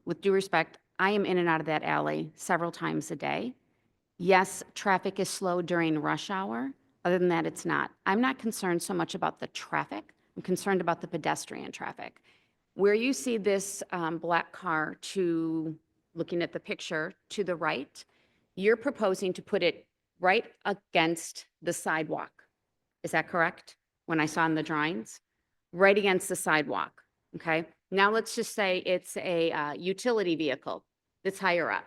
with due respect, I am in and out of that alley several times a day. Yes, traffic is slow during rush hour. Other than that, it's not. I'm not concerned so much about the traffic. I'm concerned about the pedestrian traffic. Where you see this black car looking at the picture to the right, you're proposing to put it right against the sidewalk. Is that correct? When I saw in the drawings? Right against the sidewalk. Okay, now let's just say it's a utility vehicle that's higher up.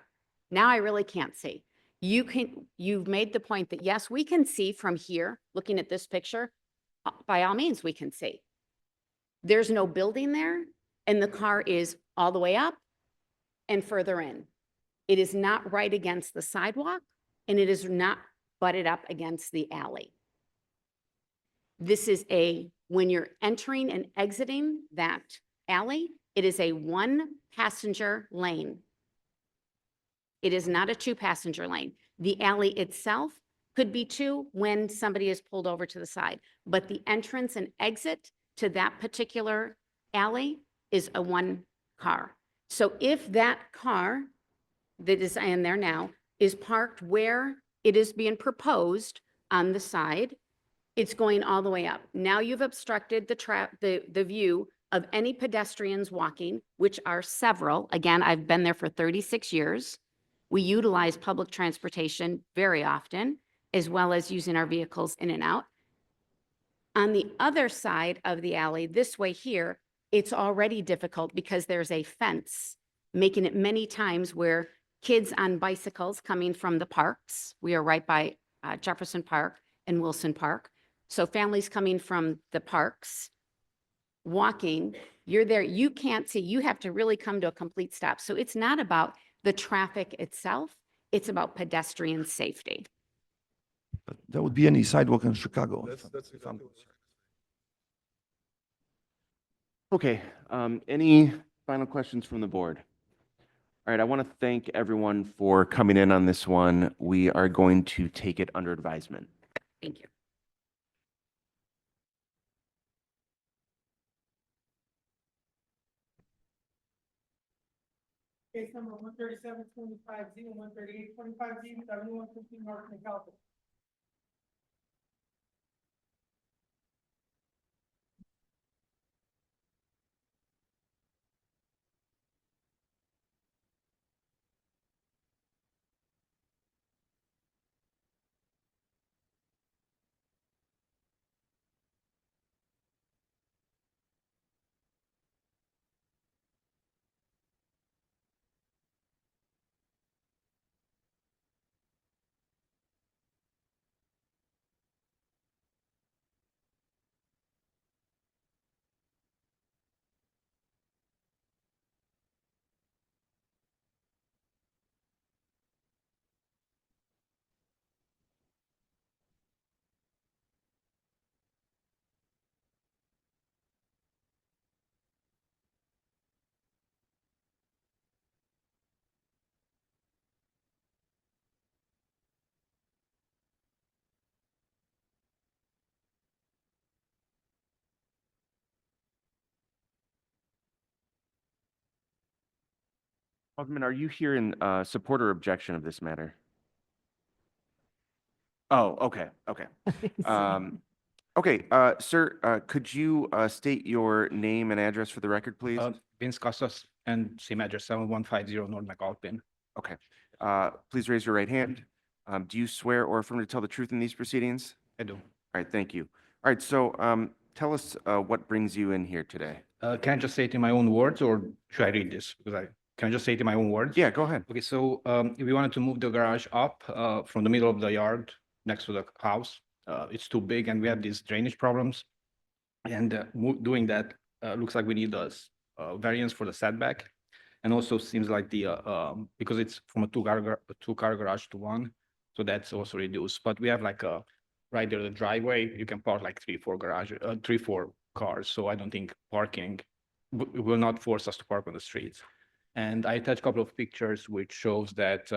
Now I really can't see. You've made the point that yes, we can see from here, looking at this picture, by all means, we can see. There's no building there, and the car is all the way up and further in. It is not right against the sidewalk, and it is not butted up against the alley. This is when you're entering and exiting that alley, it is a 1-passenger lane. It is not a 2-passenger lane. The alley itself could be 2 when somebody is pulled over to the side, but the entrance and exit to that particular alley is a 1 car. So if that car that is in there now is parked where it is being proposed on the side, it's going all the way up. Now you've obstructed the view of any pedestrians walking, which are several. Again, I've been there for 36 years. We utilize public transportation very often, as well as using our vehicles in and out. On the other side of the alley, this way here, it's already difficult because there's a fence, making it many times where kids on bicycles coming from the parks, we are right by Jefferson Park and Wilson Park. So families coming from the parks, walking, you're there, you can't see, you have to really come to a complete stop. So it's not about the traffic itself, it's about pedestrian safety.
but that would be any sidewalk in Chicago. if I'm-
Okay, any final questions from the board? All right, I want to thank everyone for coming in on this one. We are going to take it under advisement.
Thank you.
Case number 13725Z and 13825Z, 7115 North McAlpin.
Alderman, are you here in support or objection of this matter? Oh, okay, okay. Okay, sir, could you state your name and address for the record, please?
Vince Costas, and same address, 7150 North McAlpin.
Okay. Please raise your right hand. Do you swear or affirm to tell the truth in these proceedings?
I do.
All right, thank you. All right, so tell us what brings you in here today?
Can I just say it in my own words, or should I read this? Can I just say it in my own words?
Yeah, go ahead.
Okay, so we wanted to move the garage up from the middle of the yard next to the house. It's too big and we have these drainage problems. And doing that looks like we need a variance for the setback. And also seems like because it's from a two-car garage to one, so that's also reduced. But we have like right there, the driveway, you can park like 3-4 cars. So I don't think parking will not force us to park on the streets. And I attached a couple of pictures which shows that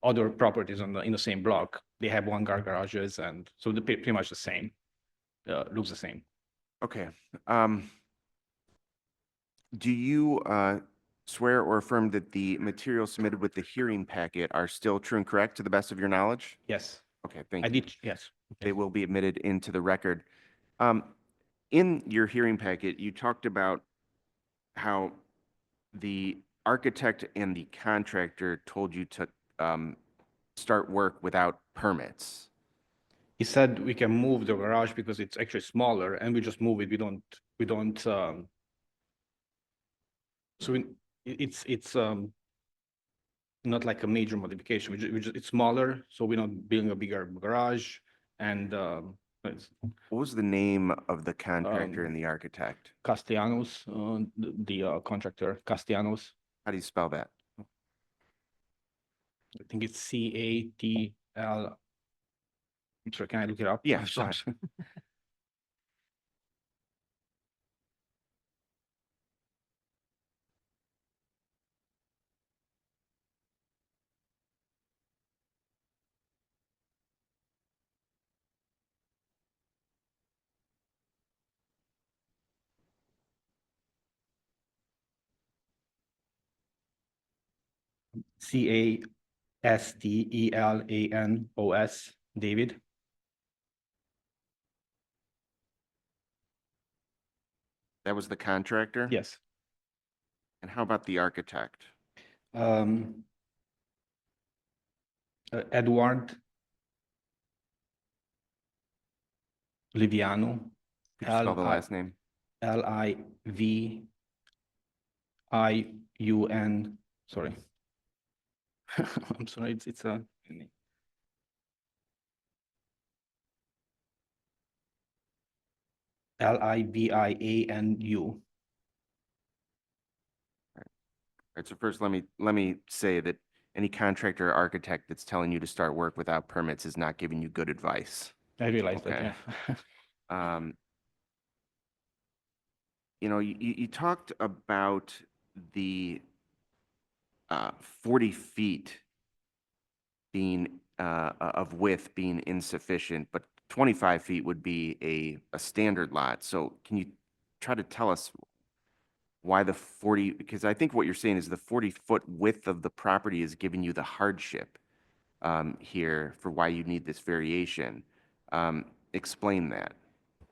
other properties in the same block, they have one-car garages, and so they're pretty much the same. Looks the same.
Okay. Do you swear or affirm that the materials submitted with the hearing packet are still true and correct to the best of your knowledge?
Yes,
Okay, thank
I
you.
did. Yes.
They will be admitted into the record. In your hearing packet, you talked about how the architect and the contractor told you to start work without permits.
He said we can move the garage because it's actually smaller, and we just move it. We don't. So it's not like a major modification. It's smaller, so we're not building a bigger garage. And
What was the name of the contractor and the architect?
Castellanos, the contractor, Castellanos.
How do you spell that?
I think it's CATL. I'm sorry, can I look it up?
Yeah,
I'm
sure.
sorry. CASTELANOS, David.
That was the contractor?
Yes.
And how about the architect?
Edward Liviano.
Could you spell the last name?
LIVIUN. Sorry. I'm sorry. It's a. LIVIANU.
Right, so first, let me say that any contractor or architect that's telling you to start work without permits is not giving you good advice.
I realize
Okay.
that, yeah.
You know, you talked about the 40 feet being of width being insufficient, but 25 feet would be a standard lot. So can you try to tell us why the 40, because I think what you're saying is the 40-foot width of the property is giving you the hardship here for why you need this variation. Explain that.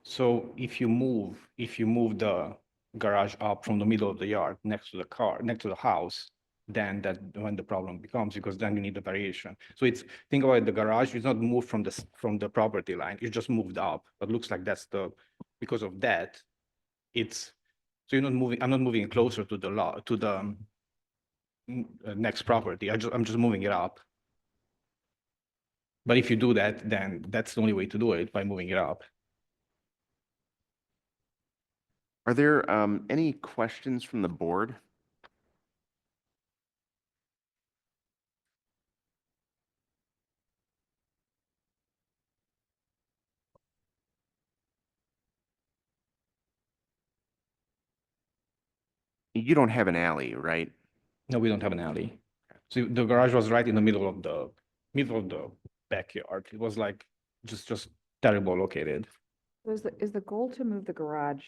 So if you move the garage up from the middle of the yard next to the house, then that when the problem becomes, because then you need the variation. So think about it, the garage is not moved from the property line, it's just moved up. But looks like because of that, so you're not moving, I'm not moving it closer to the next property. I'm just moving it up. But if you do that, then that's the only way to do it, by moving it up.
Are there any questions from the board? You don't have an alley, right?
No, we don't have an alley. So the garage was right in the middle of the backyard. It was like just terrible located.
Is the goal to move the garage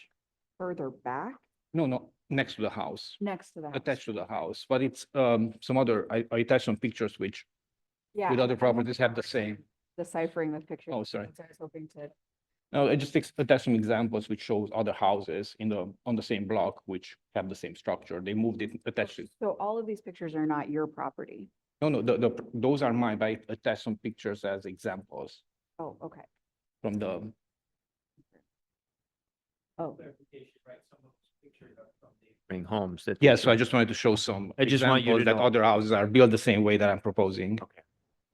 further back?
No, next to the house,
Next to the house.
attached to the house, but it's some other, I attached some pictures which
Yeah.
with
I'm-
other
I'm
properties have
looking
the same.
Deciphering the pictures.
Oh, sorry.
So I was hoping to.
No, I just attached some examples which shows other houses on the same block which have the same structure. They moved it, attached it.
So all of these pictures are not your property?
No, those are mine, but I attached some pictures as examples
Oh, okay.
from the,
Oh,
Homes that.
yeah, so I just wanted to show some
I just want you
examples
to
that
know.
other houses are built the same way that I'm proposing.
Okay.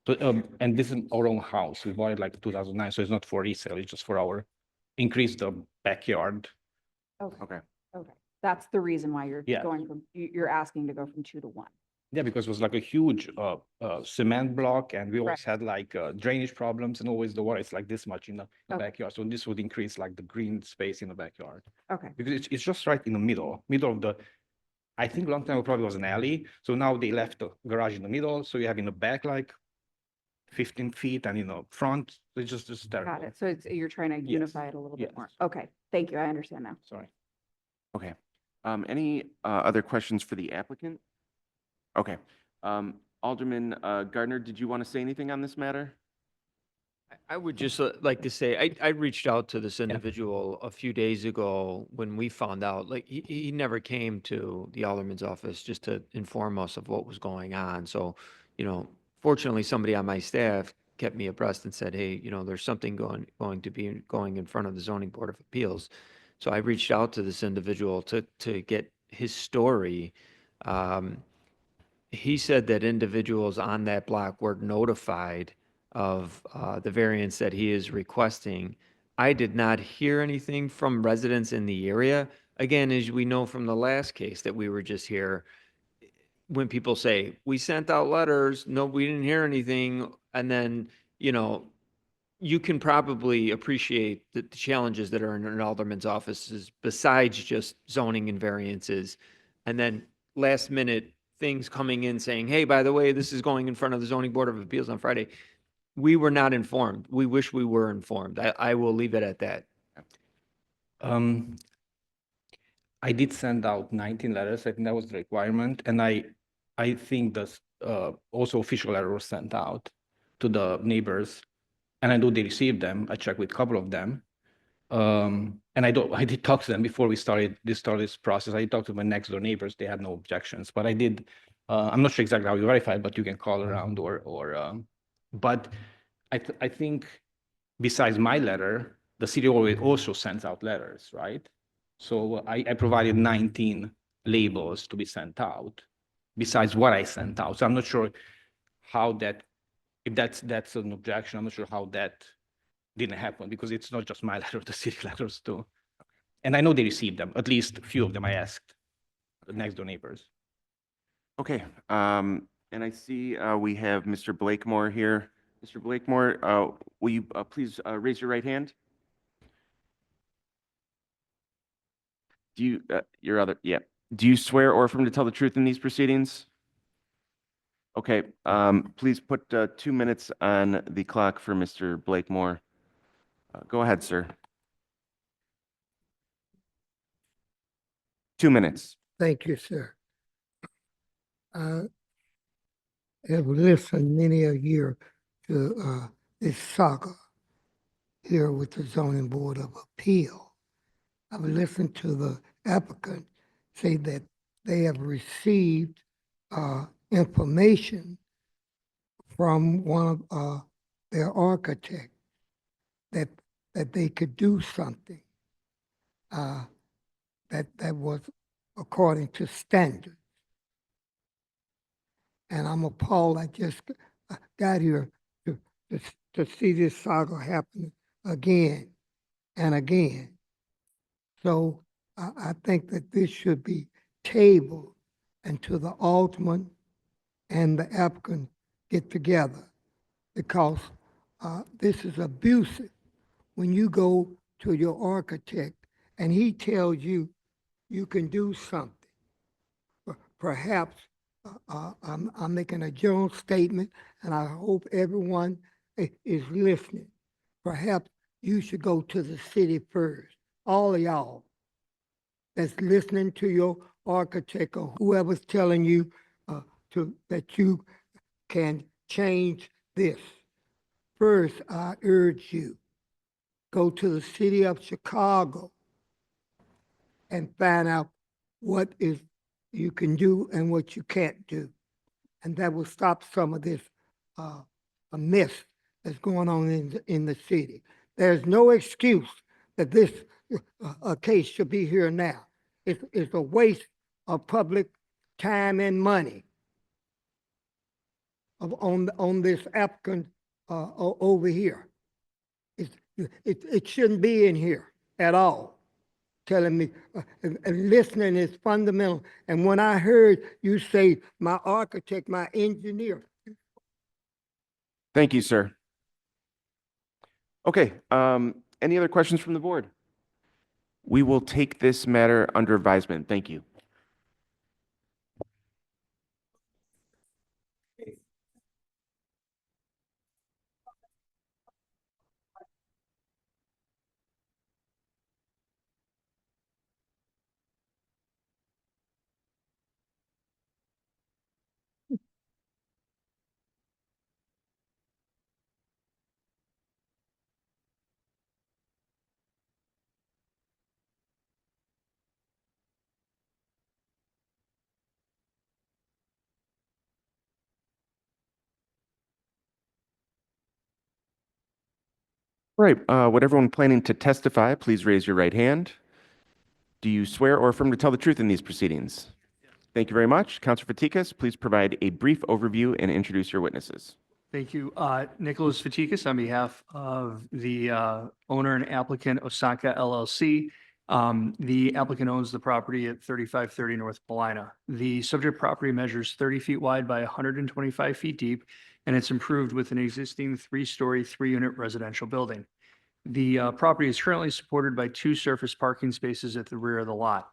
So, and this is our own house. We bought it like 2009, so it's not for resale, it's just for our, increase the backyard.
okay.
Okay.
Okay. That's the reason why you're
Yeah.
going from, you're asking to go from 2 to 1.
Yeah, because it was like a huge cement block and we always
Right.
had like drainage problems and always the water is like this much in the
Okay.
backyard. So this would increase like the green space in the backyard.
Okay.
Because it's just right in the middle of the, I think long time ago probably was an alley. So now they left the garage in the middle. So you have in the back like 15 feet and in the front, it's just terrible.
Got it. So it's, you're trying to
Yes.
unify it a little bit more.
Yes.
Okay. Thank you. I understand now.
Sorry.
Okay. Any other questions for the applicant? Okay. Alderman Gardner, did you want to say anything on this matter?
I would just like to say, I reached out to this individual a few days ago when we found out, like, he never came to the Alderman's office just to inform us of what was going on. So, fortunately, somebody on my staff kept me abreast and said, hey, there's something going to be going in front of the Zoning Board of Appeals. So I reached out to this individual to get his story. He said that individuals on that block were notified of the variance that he is requesting. I did not hear anything from residents in the area. Again, as we know from the last case that we were just here, when people say, we sent out letters, no, we didn't hear anything, and then, you can probably appreciate the challenges that are in an alderman's offices besides just zoning and variances. And then last minute things coming in saying, hey, by the way, this is going in front of the Zoning Board of Appeals on Friday. We were not informed. We wish we were informed. I will leave it at that.
I did send out 19 letters. I think that was the requirement. And I think that also official letter was sent out to the neighbors. And I know they received them. I checked with a couple of them. And I did talk to them before we started this process. I talked to my next door neighbors. They had no objections, but I did, I'm not sure exactly how you verify it, but you can call around but I think besides my letter, the city also sends out letters, right? So I provided 19 labels to be sent out besides what I sent out. So I'm not sure how that, if that's an objection, I'm not sure how that didn't happen because it's not just my letter, the city letters too. And I know they received them, at least a few of them I asked the next door neighbors.
Okay. And I see we have Mr. Blakemore here. Mr. Blakemore, will you please raise your right hand? Do you, do you swear or affirm to tell the truth in these proceedings? Okay, please put 2 minutes on the clock for Mr. Blakemore. Go ahead, sir. 2 minutes.
Thank you, sir. I have listened many a year to this saga here with the Zoning Board of Appeal. I've listened to the applicant say that they have received information from one of their architects that they could do something that was according to standards. And I'm appalled. I just got here to see this saga happen again and again. So I think that this should be tabled until the alderman and the applicant get together because this is abusive. When you go to your architect and he tells you you can do something, perhaps I'm making a general statement and I hope everyone is listening. Perhaps you should go to the city first, all of y'all. that's listening to your architect or whoever's telling you that you can change this. First, I urge you, go to the city of Chicago and find out what is you can do and what you can't do. And that will stop some of this a mess that's going on in the city. There's no excuse that this case should be here now. It's a waste of public time and money on this applicant over here. It shouldn't be in here at all. Telling me, and listening is fundamental. And when I heard you say, my architect, my engineer.
Thank you, sir. Okay, any other questions from the board? We will take this matter under advisement. Thank you. Right, would everyone planning to testify, please raise your right hand. Do you swear or affirm to tell the truth in these proceedings? Thank you very much. Councilor Fatikas, please provide a brief overview and introduce your witnesses.
Thank you. Nicholas Fatikas on behalf of the owner and applicant Osaka LLC. The applicant owns the property at 3530 North Paulina. The subject property measures 30 feet wide by 125 feet deep, and it's improved with an existing 3-story, 3-unit residential building. The property is currently supported by 2 surface parking spaces at the rear of the lot.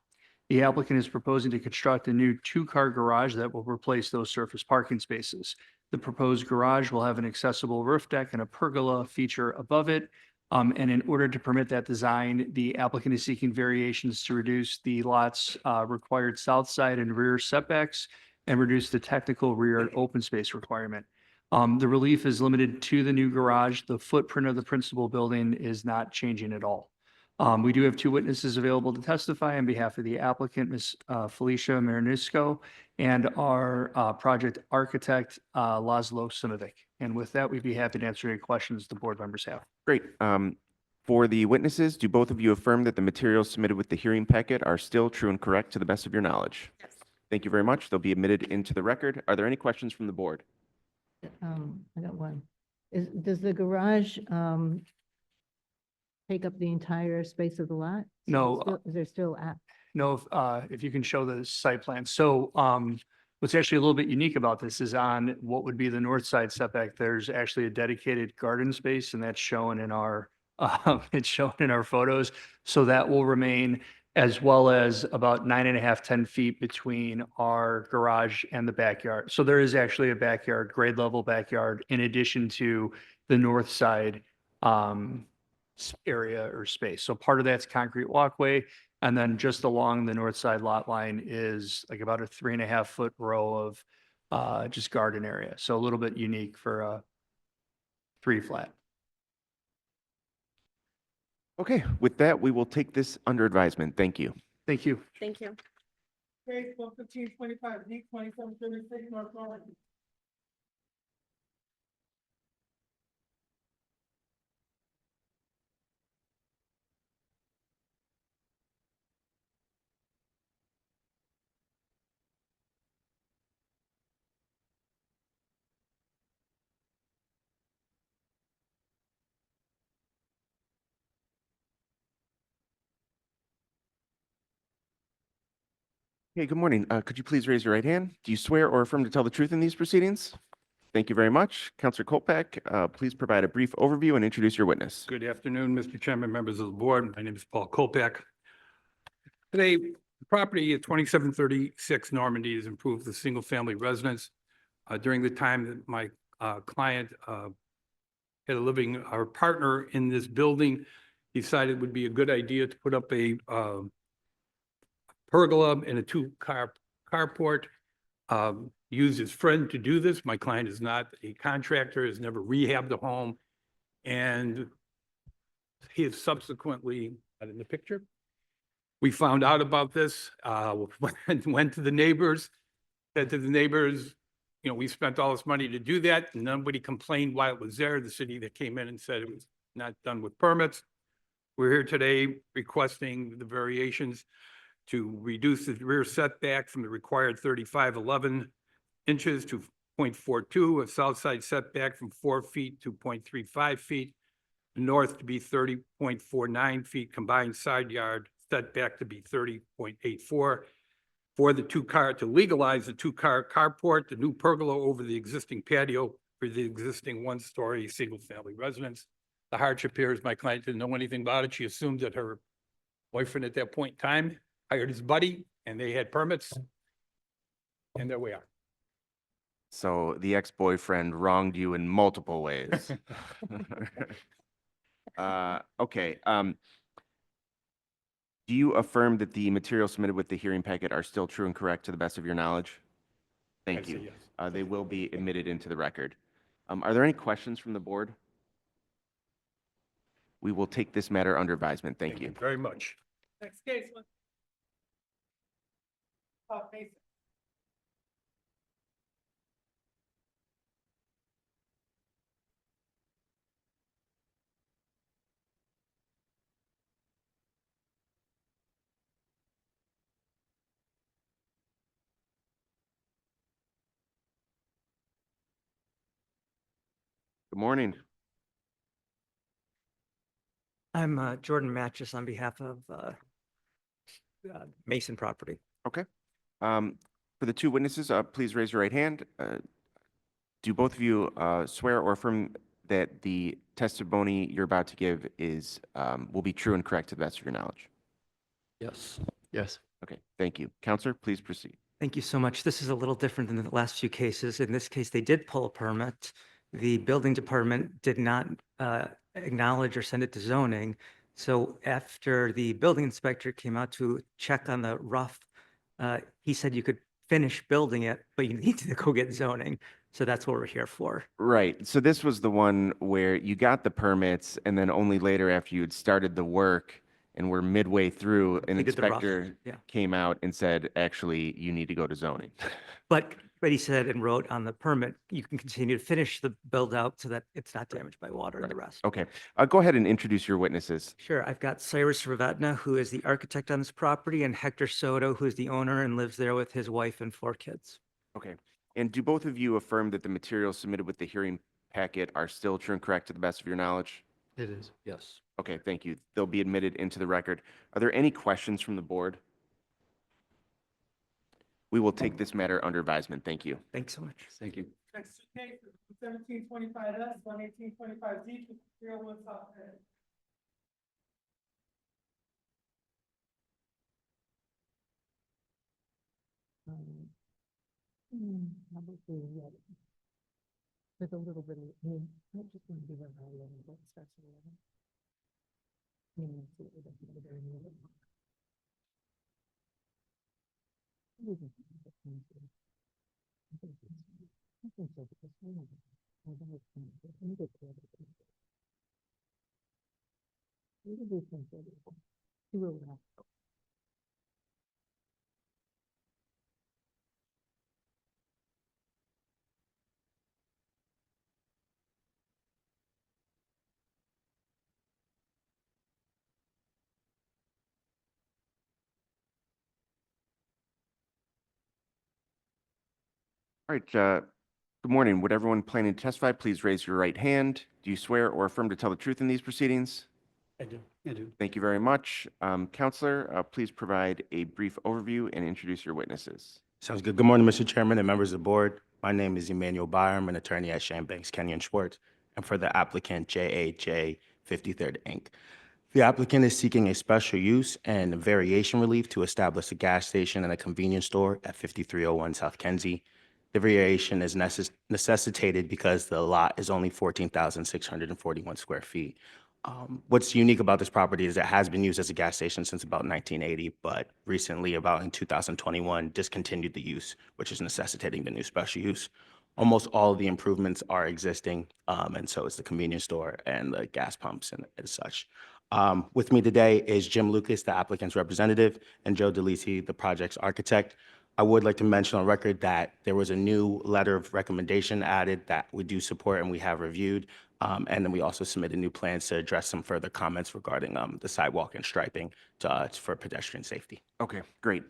The applicant is proposing to construct a new 2-car garage that will replace those surface parking spaces. The proposed garage will have an accessible roof deck and a pergola feature above it. And in order to permit that design, the applicant is seeking variations to reduce the lot's required south side and rear setbacks and reduce the technical rear open space requirement. The relief is limited to the new garage. The footprint of the principal building is not changing at all. We do have 2 witnesses available to testify on behalf of the applicant, Ms. Felicia Marinisco, and our project architect, Laszlo Simovic. And with that, we'd be happy to answer any questions the board members have.
Great. For the witnesses, do both of you affirm that the materials submitted with the hearing packet are still true and correct to the best of your knowledge?
Yes.
Thank you very much. They'll be admitted into the record. Are there any questions from the board?
I got one. Does the garage take up the entire space of the lot?
No.
Is there still
No, if you can show the site plan. So what's actually a little bit unique about this is on what would be the north side setback, there's actually a dedicated garden space, and that's shown in our it's shown in our photos. So that will remain, as well as about 9.5, 10 feet between our garage and the backyard. So there is actually a backyard, grade level backyard, in addition to the north side area or space. So part of that's concrete walkway. And then just along the north side lot line is like about a 3.5-foot row of just garden area. So a little bit unique for a 3-flat.
Okay, with that, we will take this under advisement. Thank you.
Thank you.
Thank you.
Case 11525Z 2736 North Arlington.
Hey, good morning. Could you please raise your right hand? Do you swear or affirm to tell the truth in these proceedings? Thank you very much. Councilor Kolpak, please provide a brief overview and introduce your witness.
Good afternoon, Mr. Chairman, members of the board. My name is Paul Kolpak. Today, the property at 2736 Normandy is improved to single-family residence. During the time that my client had a living, our partner in this building decided it would be a good idea to put up a pergola and a two-car carport. Used his friend to do this. My client is not a contractor, has never rehabbed a home. And he has subsequently, not in the picture. We found out about this, went to the neighbors, said to the neighbors, you know, we spent all this money to do that. And nobody complained while it was there. The city that came in and said it was not done with permits. We're here today requesting the variations to reduce the rear setback from the required 3511 inches to 0.42, a south side setback from 4 feet to 0.35 feet, north to be 30.49 feet, combined side yard setback to be 30.84. For the to legalize the two-car carport, the new pergola over the existing patio for the existing one-story single-family residence. The hardship here is my client didn't know anything about it. She assumed that her boyfriend at that point in time hired his buddy and they had permits. And there we are.
So the ex-boyfriend wronged you in multiple ways. Okay. Do you affirm that the materials submitted with the hearing packet are still true and correct to the best of your knowledge? Thank
I say
you.
yes.
They will be admitted into the record. Are there any questions from the board? We will take this matter under advisement. Thank you.
Very much.
Next case. Mason.
Good morning.
I'm Jordan Matches on behalf of Mason Property.
Okay. For the two witnesses, please raise your right hand. Do both of you swear or affirm that the testimony you're about to give is will be true and correct to the best of your knowledge?
Yes.
Yes.
Okay, thank you. Counselor, please proceed.
Thank you so much. This is a little different than the last few cases. In this case, they did pull a permit. The building department did not acknowledge or send it to zoning. So after the building inspector came out to check on the roof, he said you could finish building it, but you need to go get zoning. So that's what we're here for.
Right. So this was the one where you got the permits and then only later after you had started the work and were midway through, an
He did the rough,
inspector
yeah.
came out and said, actually, you need to go to zoning.
But he said and wrote on the permit, you can continue to finish the build out so that it's not damaged by water and the rest.
Okay. Go ahead and introduce your witnesses.
Sure. I've got Cyrus Ravetna, who is the architect on this property, and Hector Soto, who is the owner and lives there with his wife and 4 kids.
Okay. And do both of you affirm that the materials submitted with the hearing packet are still true and correct to the best of your knowledge?
It is, yes.
Okay, thank you. They'll be admitted into the record. Are there any questions from the board? We will take this matter under advisement. Thank you.
Thanks so much.
Thank you.
Next case, 1725S, 1825Z, 301 South End.
There's a little bit of, I just want to give a high level, but it starts at 11. Absolutely doesn't have a very near one. I think so, because I don't know. I don't know. Let me get to it. Maybe we can say it. He will have.
All right, good morning. Would everyone planning to testify, please raise your right hand? Do you swear or affirm to tell the truth in these proceedings?
I do. I do.
Thank you very much. Counselor, please provide a brief overview and introduce your witnesses.
Sounds good. Good morning, Mr. Chairman and members of the board. My name is Emmanuel Byer. I'm an attorney at Shanbanks, Kenyon Schwartz, and for the applicant JAJ 53rd Inc. The applicant is seeking a special use and variation relief to establish a gas station and a convenience store at 5301 South Kenzie. The variation is necessitated because the lot is only 14,641 square feet. What's unique about this property is it has been used as a gas station since about 1980, but recently, about in 2021, discontinued the use, which is necessitating the new special use. Almost all of the improvements are existing, and so is the convenience store and the gas pumps and such. With me today is Jim Lucas, the applicant's representative, and Joe DeLisi, the project's architect. I would like to mention on record that there was a new letter of recommendation added that we do support and we have reviewed. And then we also submitted new plans to address some further comments regarding the sidewalk and striping for pedestrian safety.
Okay, great.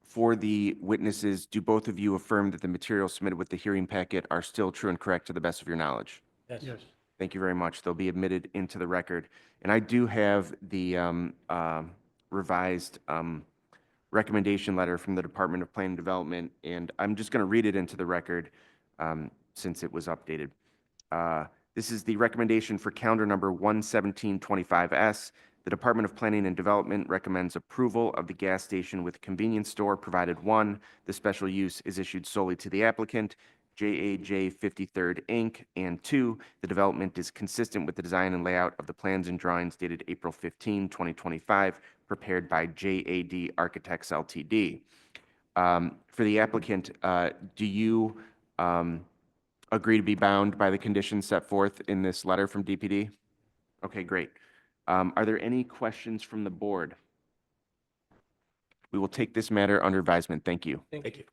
For the witnesses, do both of you affirm that the materials submitted with the hearing packet are still true and correct to the best of your knowledge?
Yes.
Thank you very much. They'll be admitted into the record. And I do have the revised recommendation letter from the Department of Planning and Development, and I'm just going to read it into the record since it was updated. This is the recommendation for calendar number 11725S. The Department of Planning and Development recommends approval of the gas station with convenience store, provided one, the special use is issued solely to the applicant, JAJ 53rd Inc., and two, the development is consistent with the design and layout of the plans and drawings dated April 15, 2025, prepared by JAD Architects Ltd. For the applicant, do you agree to be bound by the conditions set forth in this letter from DPD? Okay, great. Are there any questions from the board? We will take this matter under advisement. Thank you.
Thank you.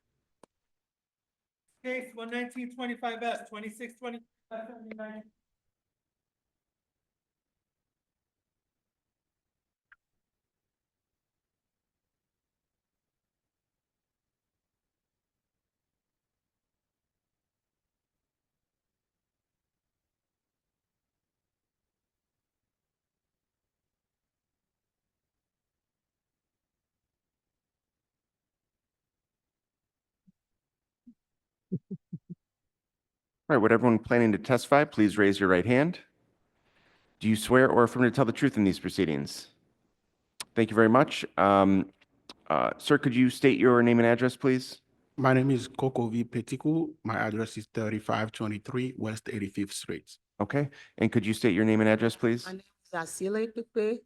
Case 11925S, 2620.
All right, would everyone planning to testify, please raise your right hand. Do you swear or affirm to tell the truth in these proceedings? Thank you very much. Sir, could you state your name and address, please?
My name is Coco V. Petiku. My address is 3523 West 85th Street.
Okay, and could you state your name and address, please?
My name is Asile Pepe.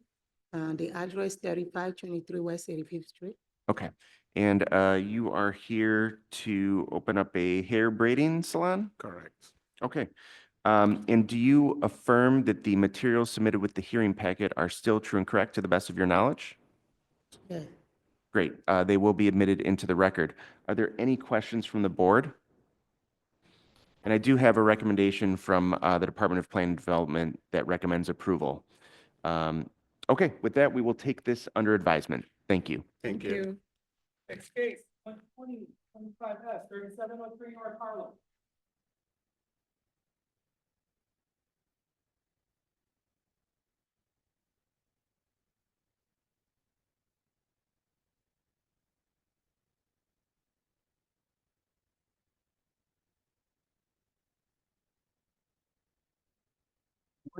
The address 3523 West 85th Street.
Okay, and you are here to open up a hair braiding salon?
Correct.
Okay. And do you affirm that the materials submitted with the hearing packet are still true and correct to the best of your knowledge?
Yeah.
Great. They will be admitted into the record. Are there any questions from the board? And I do have a recommendation from the Department of Planning and Development that recommends approval. Okay, with that, we will take this under advisement. Thank you.
Thank you.
Next case, 12025S, 3703 North Harlem.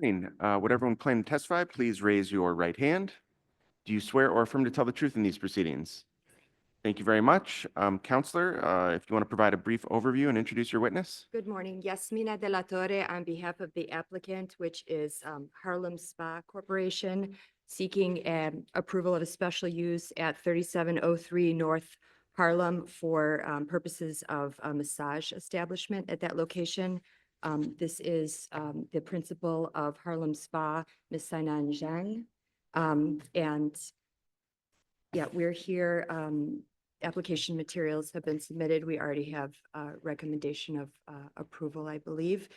Morning. Would everyone plan to testify, please raise your right hand. Do you swear or affirm to tell the truth in these proceedings? Thank you very much. Counselor, if you want to provide a brief overview and introduce your witness.
Good morning. Yasmina De La Torre on behalf of the applicant, which is Harlem Spa Corporation, seeking approval of a special use at 3703 North Harlem for purposes of a massage establishment at that location. This is the principal of Harlem Spa, Ms. Sainan Zhang. And yeah, we're here. Application materials have been submitted. We already have a recommendation of approval, I believe.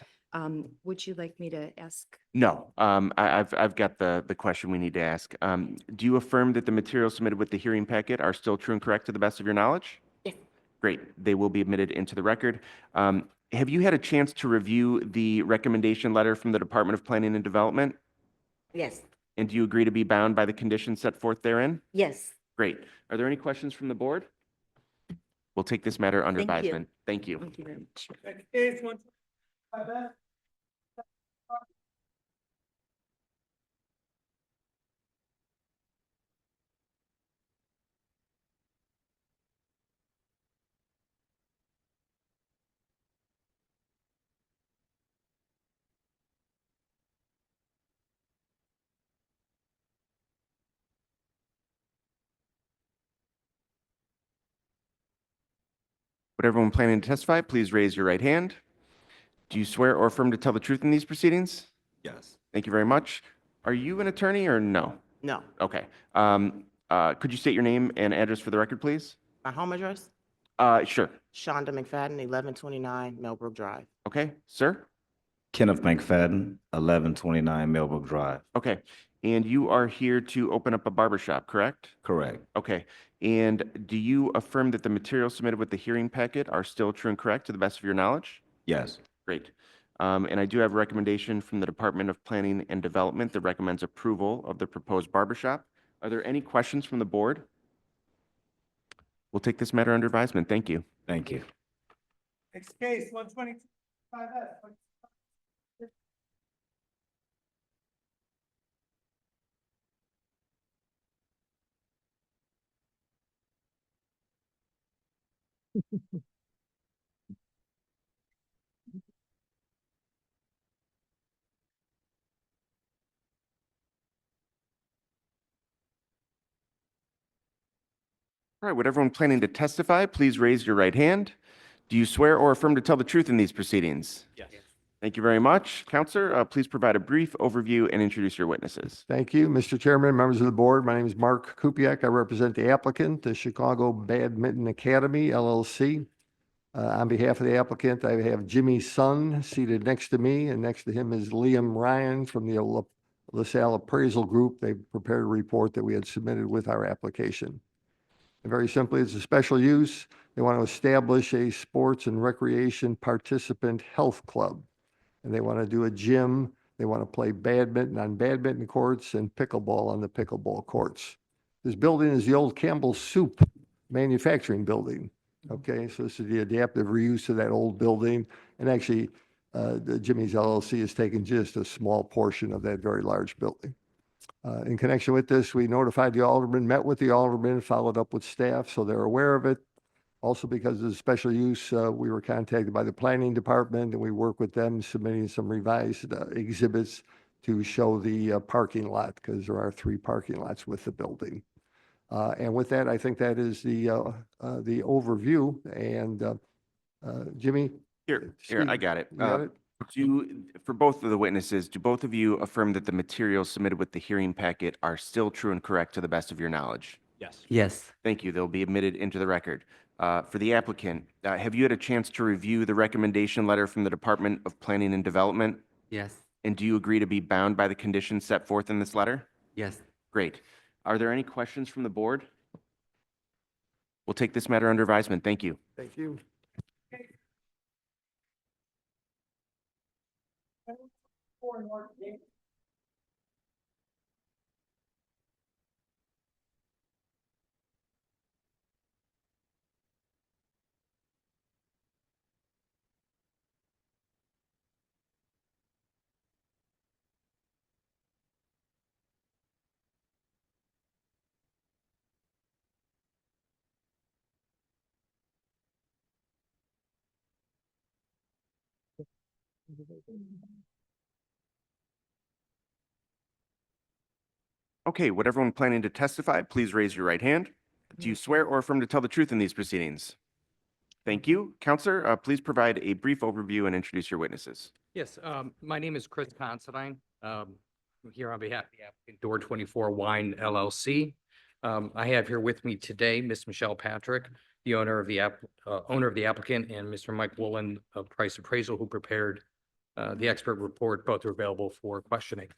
Would you like me to ask?
No, I've got the question we need to ask. Do you affirm that the materials submitted with the hearing packet are still true and correct to the best of your knowledge?
Yes.
Great. They will be admitted into the record. Have you had a chance to review the recommendation letter from the Department of Planning and Development?
Yes.
And do you agree to be bound by the conditions set forth therein?
Yes.
Great. Are there any questions from the board? We'll take this matter under
Thank you.
advisement. Thank you.
Thank you very much.
Next case, 125S.
Would everyone planning to testify, please raise your right hand? Do you swear or affirm to tell the truth in these proceedings?
Yes.
Thank you very much. Are you an attorney or no?
No.
Okay. Could you state your name and address for the record, please?
My home address,
Sure.
Shonda McFadden, 1129 Millbrook Drive.
Okay, sir?
Kenneth McFadden, 1129 Millbrook Drive.
Okay. And you are here to open up a barber shop, correct?
Correct.
Okay. And do you affirm that the materials submitted with the hearing packet are still true and correct to the best of your knowledge?
Yes.
Great. And I do have a recommendation from the Department of Planning and Development that recommends approval of the proposed barber shop. Are there any questions from the board? We'll take this matter under advisement. Thank you.
Thank you.
Next case, 122.5S.
All right, would everyone planning to testify, please raise your right hand? Do you swear or affirm to tell the truth in these proceedings?
Yes.
Thank you very much. Counselor, please provide a brief overview and introduce your witnesses.
Thank you, Mr. Chairman, members of the board. My name is Mark Kupiec. I represent the applicant, the Chicago Badminton Academy LLC. On behalf of the applicant, I have Jimmy Sun seated next to me, and next to him is Liam Ryan from the LaSalle Appraisal Group. They prepared a report that we had submitted with our application. And very simply, it's a special use. They want to establish a sports and recreation participant health club. And they want to do a gym. They want to play badminton on badminton courts and pickleball on the pickleball courts. This building is the old Campbell's Soup manufacturing building. Okay, so this is the adaptive reuse of that old building. And actually, the Jimmy's LLC has taken just a small portion of that very large building. In connection with this, we notified the alderman, met with the alderman, followed up with staff, so they're aware of it. Also, because of the special use, we were contacted by the planning department, and we work with them submitting some revised exhibits to show the parking lot, because there are 3 parking lots with the building. And with that, I think that is the overview. And Jimmy?
Here,
Steve,
I got it.
you got it?
For both of the witnesses, do both of you affirm that the materials submitted with the hearing packet are still true and correct to the best of your knowledge?
Yes.
Yes.
Thank you. They'll be admitted into the record. For the applicant, have you had a chance to review the recommendation letter from the Department of Planning and Development?
Yes.
And do you agree to be bound by the conditions set forth in this letter?
Yes.
Great. Are there any questions from the board? We'll take this matter under advisement. Thank you.
Thank you.
Okay, would everyone planning to testify, please raise your right hand? Do you swear or affirm to tell the truth in these proceedings? Thank you. Counselor, please provide a brief overview and introduce your witnesses.
Yes, my name is Chris Considine. I'm here on behalf of the applicant Door 24 Wine LLC. I have here with me today Ms. Michelle Patrick, the owner of the applicant, and Mr. Mike Woolen of Price Appraisal, who prepared the expert report. Both are available for questioning.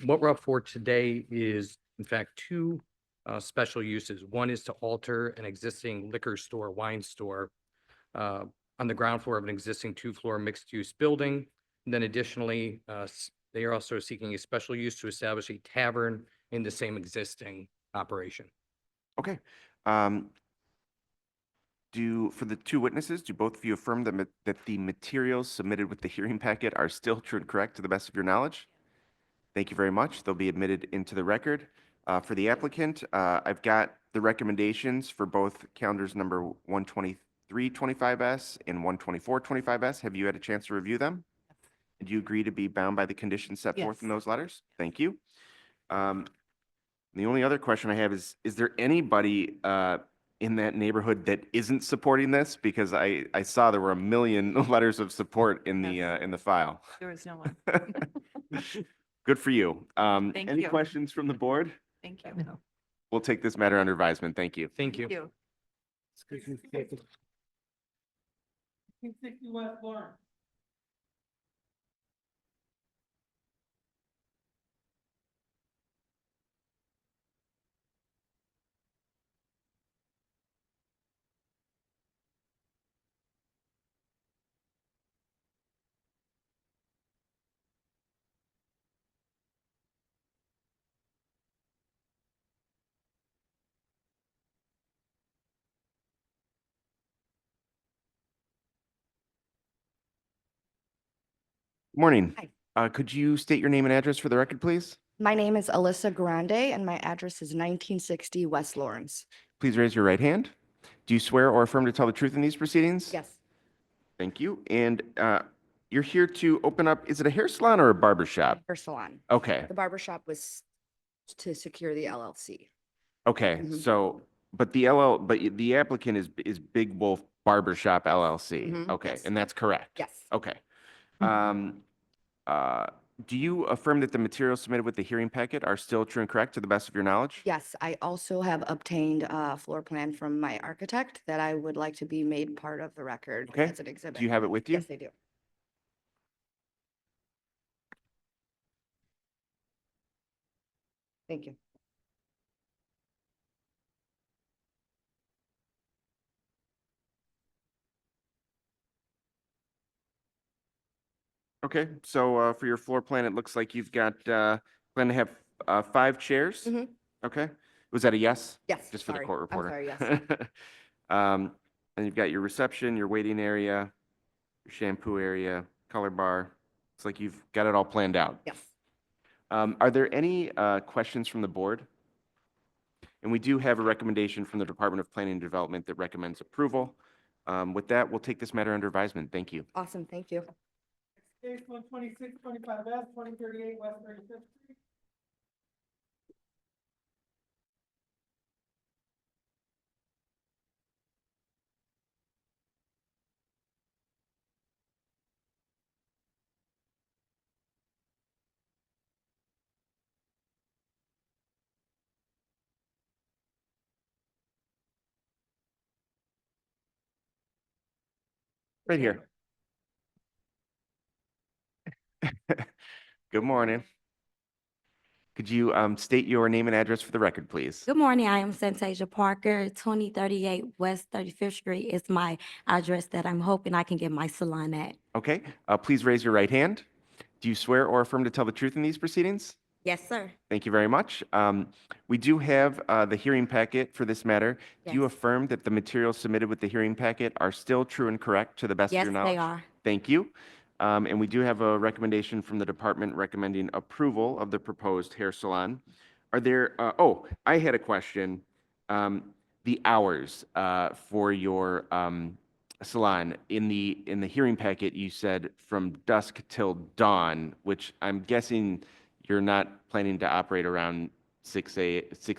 What we're up for today is, in fact, 2 special uses. One is to alter an existing liquor store, wine store, on the ground floor of an existing 2-floor mixed-use building. And then additionally, they are also seeking a special use to establish a tavern in the same existing operation.
Okay. For the 2 witnesses, do both of you affirm that the materials submitted with the hearing packet are still true and correct to the best of your knowledge? Thank you very much. They'll be admitted into the record. For the applicant, I've got the recommendations for both calendars number 12325S and 12425S. Have you had a chance to review them? Do you agree to be bound by the conditions set forth in
Yes.
those letters? Thank you. The only other question I have is there anybody in that neighborhood that isn't supporting this? Because I saw there were a million letters of support in the file.
There was no one.
Good for you.
Thank
Any
you.
questions from the board?
Thank you.
We'll take this matter under advisement. Thank you.
Thank you.
You.
1860 West Lawrence.
Morning.
Hi.
Could you state your name and address for the record, please?
My name is Alyssa Grande and my address is 1960 West Lawrence.
Please raise your right hand. Do you swear or affirm to tell the truth in these proceedings?
Yes,
Thank you. And you're here to open up, is it a hair salon or a barber shop?
hair salon.
Okay,
The barber shop was to secure the LLC.
okay.
Mhm.
So, but the applicant is Big Wolf Barber Shop LLC.
Mhm,
Okay,
yes.
and that's correct?
Yes.
Okay. Do you affirm that the materials submitted with the hearing packet are still true and correct to the best of your knowledge?
Yes, I also have obtained a floor plan from my architect that I would like to be made part of the record
Okay.
as an exhibit.
Do you have it with you?
Yes, I do. Thank you.
Okay, so for your floor plan, it looks like you've got, plan to have 5 chairs?
Mhm.
Okay, was that a yes?
Yes,
Just for the
sorry.
court
I'm
reporter.
sorry, yes.
And you've got your reception, your waiting area, your shampoo area, color bar. It's like you've got it all planned out.
Yes.
Are there any questions from the board? And we do have a recommendation from the Department of Planning and Development that recommends approval. With that, we'll take this matter under advisement. Thank you.
Awesome, thank you.
Case 12625 S, 2038 West 35th Street.
Right here. Good morning. Could you state your name and address for the record, please?
Good morning. I am Santasia Parker. 2038 West 35th Street is my address that I'm hoping I can get my salon at.
Okay, please raise your right hand. Do you swear or affirm to tell the truth in these proceedings?
Yes, sir.
Thank you very much. We do have the hearing packet for this matter. Do you
Yes.
affirm that the materials submitted with the hearing packet are still true and correct to the best of
Yes,
your knowledge?
they are.
Thank you. And we do have a recommendation from the department recommending approval of the proposed hair salon. Are there, I had a question. The hours for your salon, in the hearing packet, you said from dusk till dawn, which I'm guessing you're not planning to operate around 6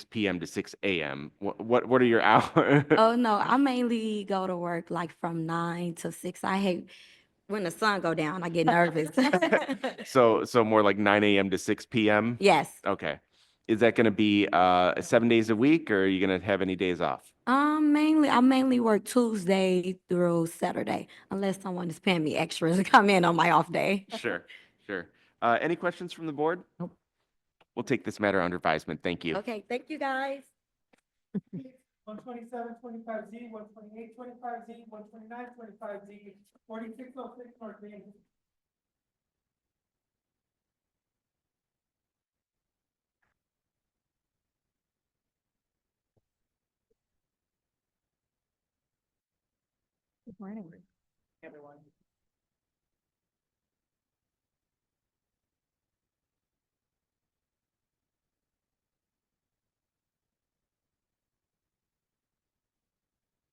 p.m. to 6 a.m. What are your hours?
Oh, no, I mainly go to work like from 9 to 6. I hate when the sun go down, I get nervous.
So more like 9 a.m. to 6 p.m.?
Yes.
Okay. Is that going to be 7 days a week, or are you going to have any days off?
I mainly work Tuesday through Saturday, unless someone is paying me extras to come in on my off day.
Sure, sure. Any questions from the board?
Nope.
We'll take this matter under advisement. Thank you.
Okay, thank you, guys.
12725Z, 12825Z, 12925Z, 4606 North Main.
Good morning.
Everyone.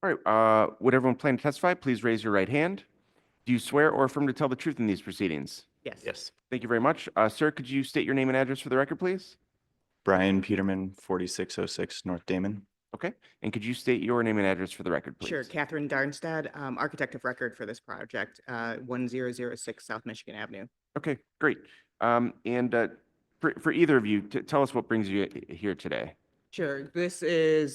All right, would everyone plan to testify? Please raise your right hand. Do you swear or affirm to tell the truth in these proceedings?
Yes.
Yes.
Thank you very much. Sir, could you state your name and address for the record, please?
Brian Peterman, 4606 North Damon.
Okay, and could you state your name and address for the record, please?
Sure, Catherine Darnstad, architect of record for this project, 1006 South Michigan Avenue.
Okay, great. And for either of you, tell us what brings you here today.
Sure, this is,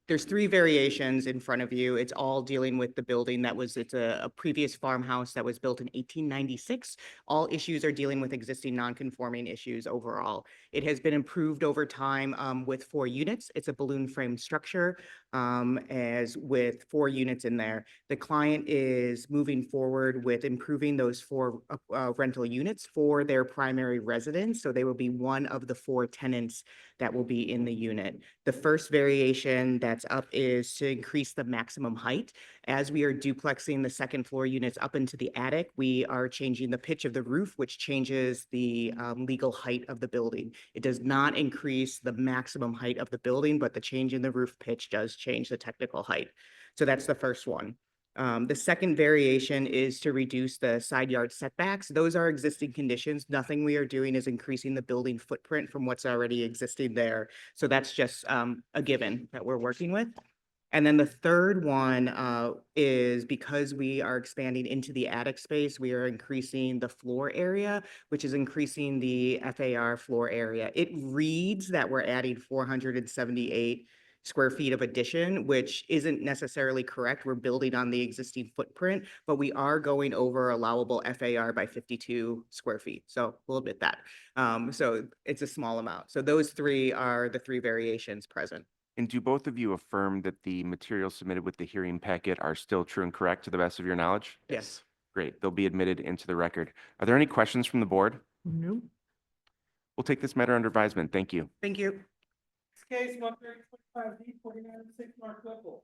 there's three variations in front of you. It's all dealing with the building it's a previous farmhouse that was built in 1896. All issues are dealing with existing non-conforming issues overall. It has been improved over time with 4 units. It's a balloon frame structure as with 4 units in there. The client is moving forward with improving those 4 rental units for their primary residence. So they will be one of the 4 tenants that will be in the unit. The first variation that's up is to increase the maximum height. As we are duplexing the second floor units up into the attic, we are changing the pitch of the roof, which changes the legal height of the building. It does not increase the maximum height of the building, but the change in the roof pitch does change the technical height. So that's the first one. The second variation is to reduce the side yard setbacks. Those are existing conditions. Nothing we are doing is increasing the building footprint from what's already existing there. So that's just a given that we're working with. And then the third one is because we are expanding into the attic space, we are increasing the floor area, which is increasing the FAR floor area. It reads that we're adding 478 square feet of addition, which isn't necessarily correct. We're building on the existing footprint, but we are going over allowable FAR by 52 square feet. So we'll admit that. So it's a small amount. So those 3 are the 3 variations present.
And do both of you affirm that the materials submitted with the hearing packet are still true and correct to the best of your knowledge?
Yes.
Great, they'll be admitted into the record. Are there any questions from the board?
No.
We'll take this matter under advisement. Thank you.
Thank you.
Case 13025D, 4906 North Whipple.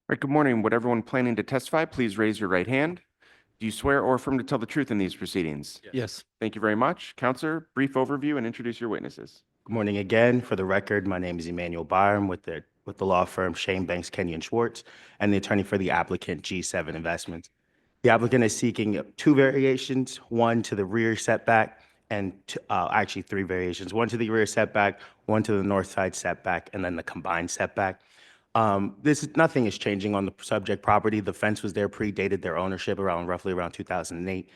All right, good morning. Would everyone planning to testify, please raise your right hand? Do you swear or affirm to tell the truth in these proceedings?
Yes.
Thank you very much. Counselor, brief overview and introduce your witnesses.
Good morning again. For the record, my name is Emmanuel Byram with the law firm Shane Banks, Kenyon Schwartz, and the attorney for the applicant G7 Investments. The applicant is seeking 2 variations, one to the rear setback and actually 3 variations, one to the rear setback, one to the north side setback, and then the combined setback. Nothing is changing on the subject property. The fence was there, predated their ownership roughly around 2008.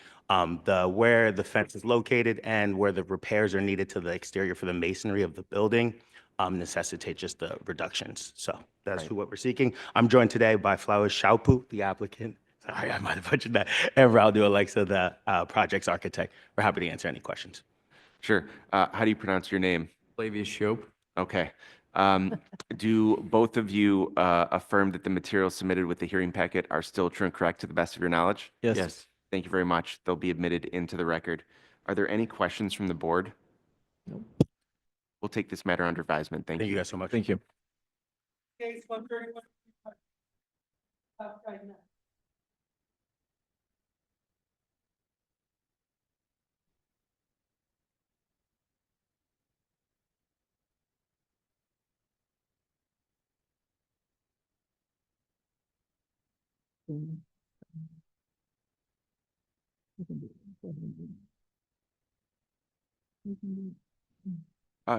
Where the fence is located and where the repairs are needed to the exterior for the masonry of the building necessitate just the reductions. So that's what we're seeking. I'm joined today by Flowers Shaupu, the applicant. Sorry, I might have butchered that. And Raldo Alexa, the project's architect. We're happy to answer any questions.
Sure. How do you pronounce your name?
Flavius Shope.
Okay. Do both of you affirm that the materials submitted with the hearing packet are still true and correct to the best of your knowledge?
Yes.
Thank you very much. They'll be admitted into the record. Are there any questions from the board?
Nope.
We'll take this matter under advisement. Thank
Thank
you.
you guys so much.
Thank you.
Case 13125. Southside Net.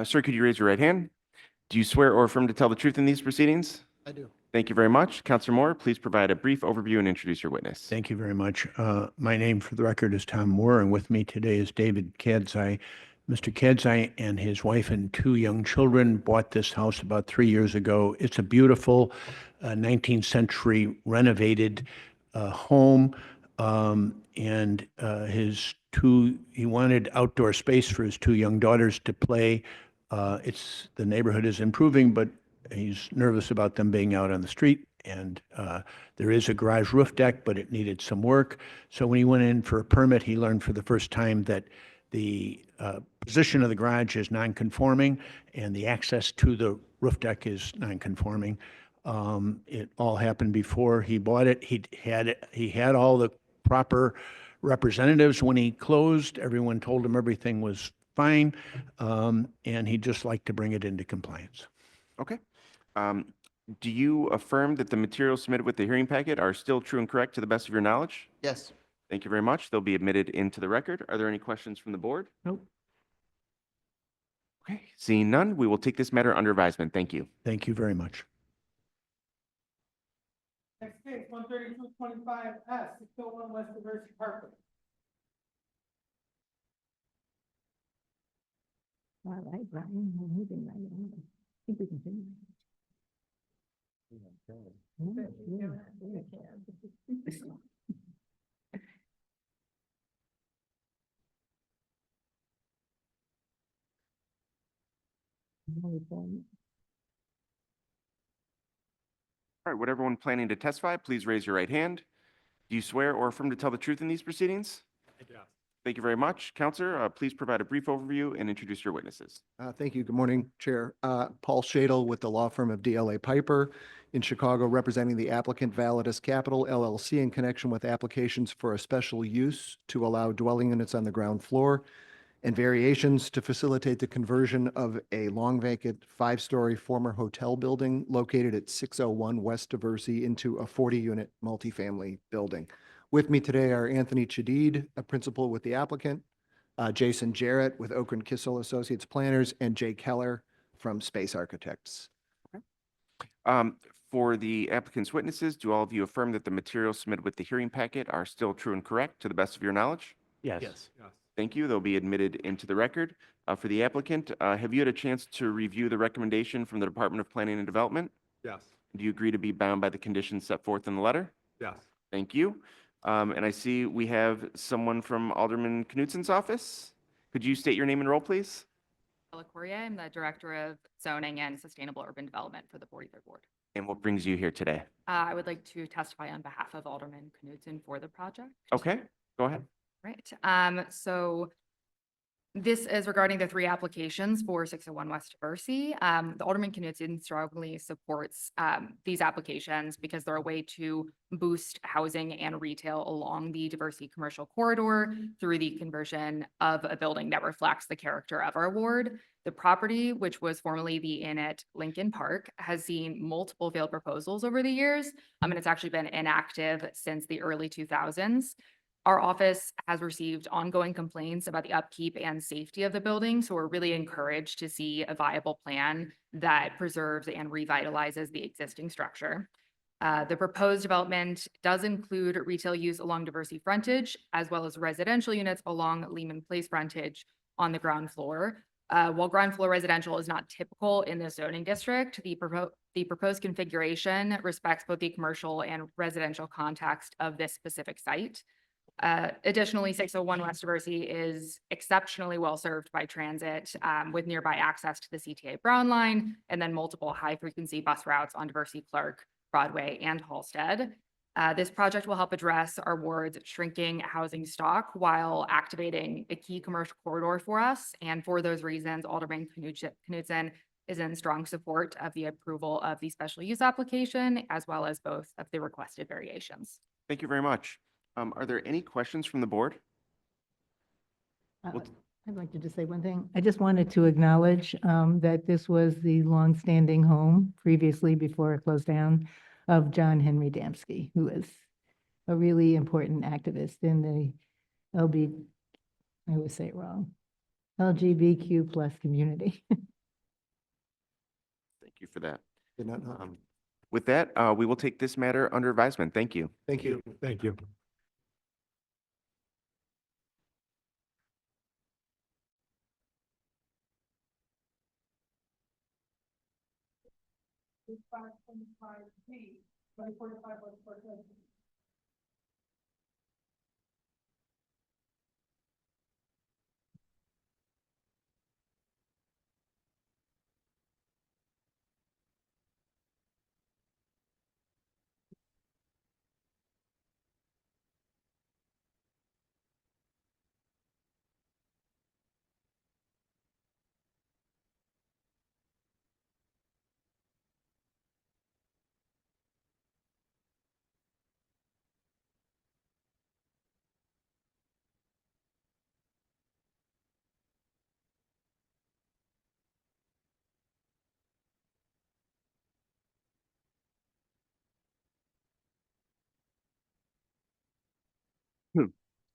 Sir, could you raise your right hand? Do you swear or affirm to tell the truth in these proceedings?
I do.
Thank you very much. Counselor Moore, please provide a brief overview and introduce your witness.
Thank you very much. My name for the record is Tom Moore, and with me today is David Kadzai. Mr. Kadzai and his wife and 2 young children bought this house about 3 years ago. It's a beautiful 19th century renovated home, and he wanted outdoor space for his 2 young daughters to play. The neighborhood is improving, but he's nervous about them being out on the street. And there is a garage roof deck, but it needed some work. So when he went in for a permit, he learned for the first time that the position of the garage is non-conforming, and the access to the roof deck is non-conforming. It all happened before he bought it. He had all the proper representatives when he closed. Everyone told him everything was fine, and he'd just like to bring it into compliance.
Okay. Do you affirm that the materials submitted with the hearing packet are still true and correct to the best of your knowledge?
Yes.
Thank you very much. They'll be admitted into the record. Are there any questions from the board?
Nope.
Okay, seeing none, we will take this matter under advisement. Thank you.
Thank you very much.
Next case, 13225 S, 601 West Diversity Parkway.
All right, Brian, we're moving right along. I think we can finish.
All right, would everyone planning to testify, please raise your right hand. Do you swear or affirm to tell the truth in these proceedings? Thank you very much. Counselor, please provide a brief overview and introduce your witnesses.
Thank you. Good morning, Chair. Paul Shadle with the law firm of DLA Piper in Chicago, representing the applicant Validus Capital LLC in connection with applications for a special use to allow dwelling units on the ground floor and variations to facilitate the conversion of a long vacant 5-story former hotel building located at 601 West Diversey into a 40-unit multifamily building. With me today are Anthony Chadid, a principal with the applicant, Jason Jarrett with Okren Kissel Associates Planners, and Jay Keller from Space Architects.
For the applicant's witnesses, do all of you affirm that the materials submitted with the hearing packet are still true and correct to the best of your knowledge?
Yes.
Thank you. They'll be admitted into the record. For the applicant, have you had a chance to review the recommendation from the Department of Planning and Development?
Yes.
Do you agree to be bound by the conditions set forth in the letter?
Yes.
Thank you. And I see we have someone from Alderman Knudsen's office. Could you state your name and role, please?
Ella Courier, I'm the Director of Zoning and Sustainable Urban Development for the 43rd Ward.
And what brings you here today?
I would like to testify on behalf of Alderman Knudsen for the project.
Okay, go ahead.
Right. So this is regarding the 3 applications for 601 West Diversey. The Alderman Knudsen strongly supports these applications because they're a way to boost housing and retail along the Diversey commercial corridor through the conversion of a building that reflects the character of our ward. The property, which was formerly the Inn at Lincoln Park, has seen multiple failed proposals over the years, and it's actually been inactive since the early 2000s. Our office has received ongoing complaints about the upkeep and safety of the building, so we're really encouraged to see a viable plan that preserves and revitalizes the existing structure. The proposed development does include retail use along Diversey frontage, as well as residential units along Lehman Place frontage on the ground floor. While ground floor residential is not typical in the zoning district, the proposed configuration respects both the commercial and residential context of this specific site. Additionally, 601 West Diversey is exceptionally well served by transit with nearby access to the CTA Brown line and then multiple high-frequency bus routes on Diversey, Clark, Broadway, and Halsted. This project will help address our ward's shrinking housing stock while activating a key commercial corridor for us. And for those reasons, Alderman Knudsen is in strong support of the approval of the special use application, as well as both of the requested variations.
Thank you very much. Are there any questions from the board?
I'd like to just say one thing. I just wanted to acknowledge that this was the longstanding home previously, before it closed down, of John Henry Damsky, who is a really important activist in the I always say it wrong, LGBTQ plus community.
Thank you for that.
Did not know.
With that, we will take this matter under advisement. Thank you.
Thank you.
Thank you.
This 525Z, 2045 West Parkway.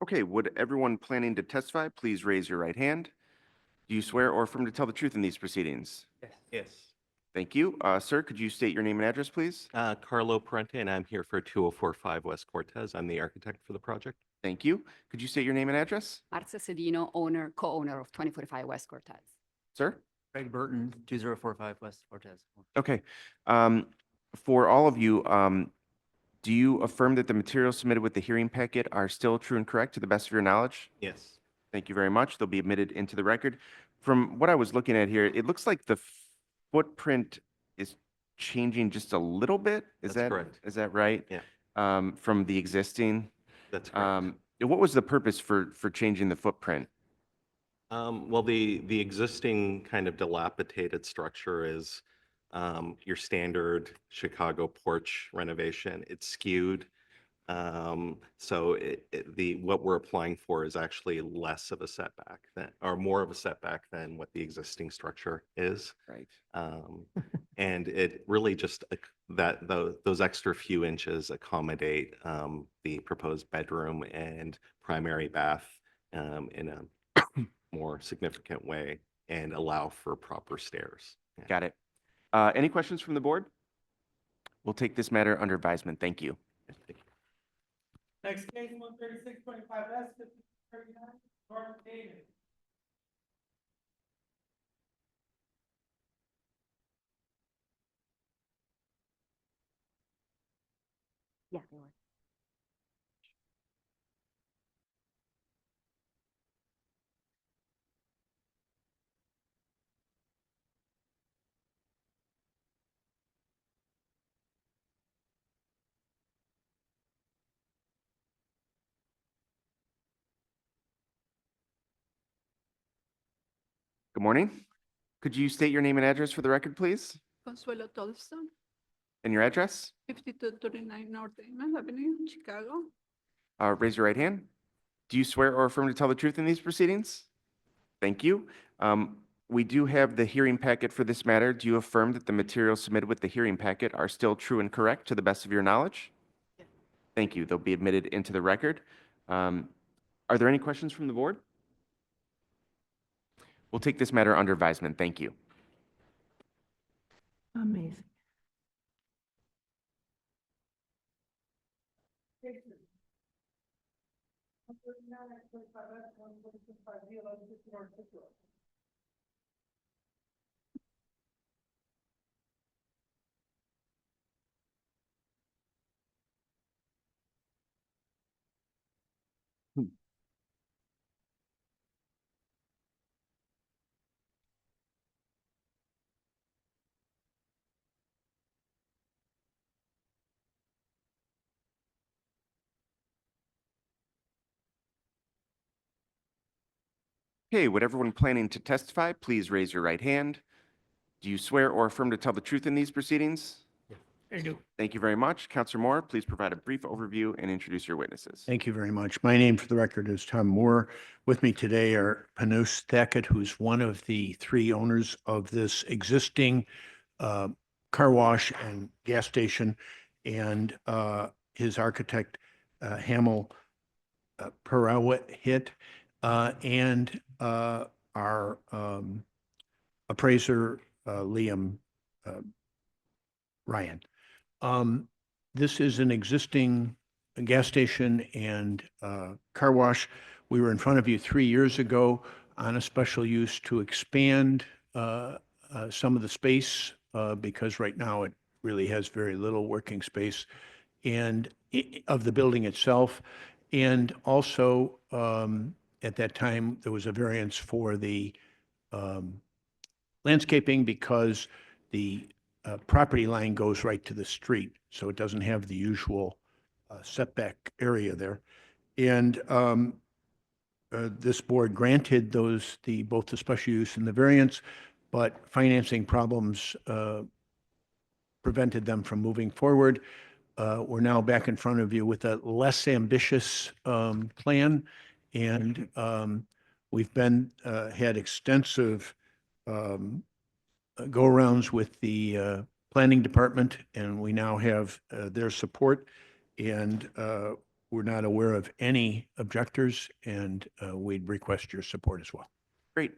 Okay, would everyone planning to testify please raise your right hand? Do you swear or affirm to tell the truth in these proceedings?
Yes.
Thank you. Sir, could you state your name and address, please?
Carlo Parente, and I'm here for 2045 West Cortez. I'm the architect for the project.
Thank you. Could you state your name and address?
Marcia Sedino, owner, co-owner of 2045 West Cortez.
Sir?
Craig Burton, 2045 West Cortez.
Okay. For all of you, do you affirm that the materials submitted with the hearing packet are still true and correct to the best of your knowledge?
Yes.
Thank you very much. They'll be admitted into the record. From what I was looking at here, it looks like the footprint is changing just a little bit.
That's correct.
Is that right?
Yeah.
From the existing?
That's correct.
What was the purpose for changing the footprint?
Well, the existing kind of dilapidated structure is your standard Chicago porch renovation. It's skewed. So what we're applying for is actually less of a setback or more of a setback than what the existing structure is.
Right.
And it really just those extra few inches accommodate the proposed bedroom and primary bath in a more significant way and allow for proper stairs. Yeah.
Got it. Any questions from the board? We'll take this matter under advisement. Thank you.
Thank you.
Next case, 13625 S, 5039, North David.
Yeah, they were.
Good morning. Could you state your name and address for the record, please?
Consuelo Tolson,
And your address?
5239 North Amon Avenue, Chicago.
Raise your right hand. Do you swear or affirm to tell the truth in these proceedings? Thank you. We do have the hearing packet for this matter. Do you affirm that the materials submitted with the hearing packet are still true and correct to the best of your knowledge?
Yes.
Thank you. They'll be admitted into the record. Are there any questions from the board? We'll take this matter under advisement. Thank you.
Amazing.
Cases. 13925 S, 145 Z, 1150 North Cicero.
Okay, would everyone planning to testify, please raise your right hand. Do you swear or affirm to tell the truth in these proceedings?
I do.
Thank you very much. Counselor Moore, please provide a brief overview and introduce your witnesses.
Thank you very much. My name for the record is Tom Moore. With me today are Panus Thackett, who's one of the three owners of this existing car wash and gas station, and his architect, Hamel Perawit, and our appraiser, Liam Ryan. This is an existing gas station and car wash. We were in front of you 3 years ago on a special use to expand some of the space because right now it really has very little working space and of the building itself. And also at that time, there was a variance for the landscaping because the property line goes right to the street, so it doesn't have the usual setback area there. And this board granted both the special use and the variance, but financing problems prevented them from moving forward. We're now back in front of you with a less ambitious plan, and we've had extensive go-arounds with the planning department, and we now have their support. And we're not aware of any objectors, and we'd request your support as well.
Great.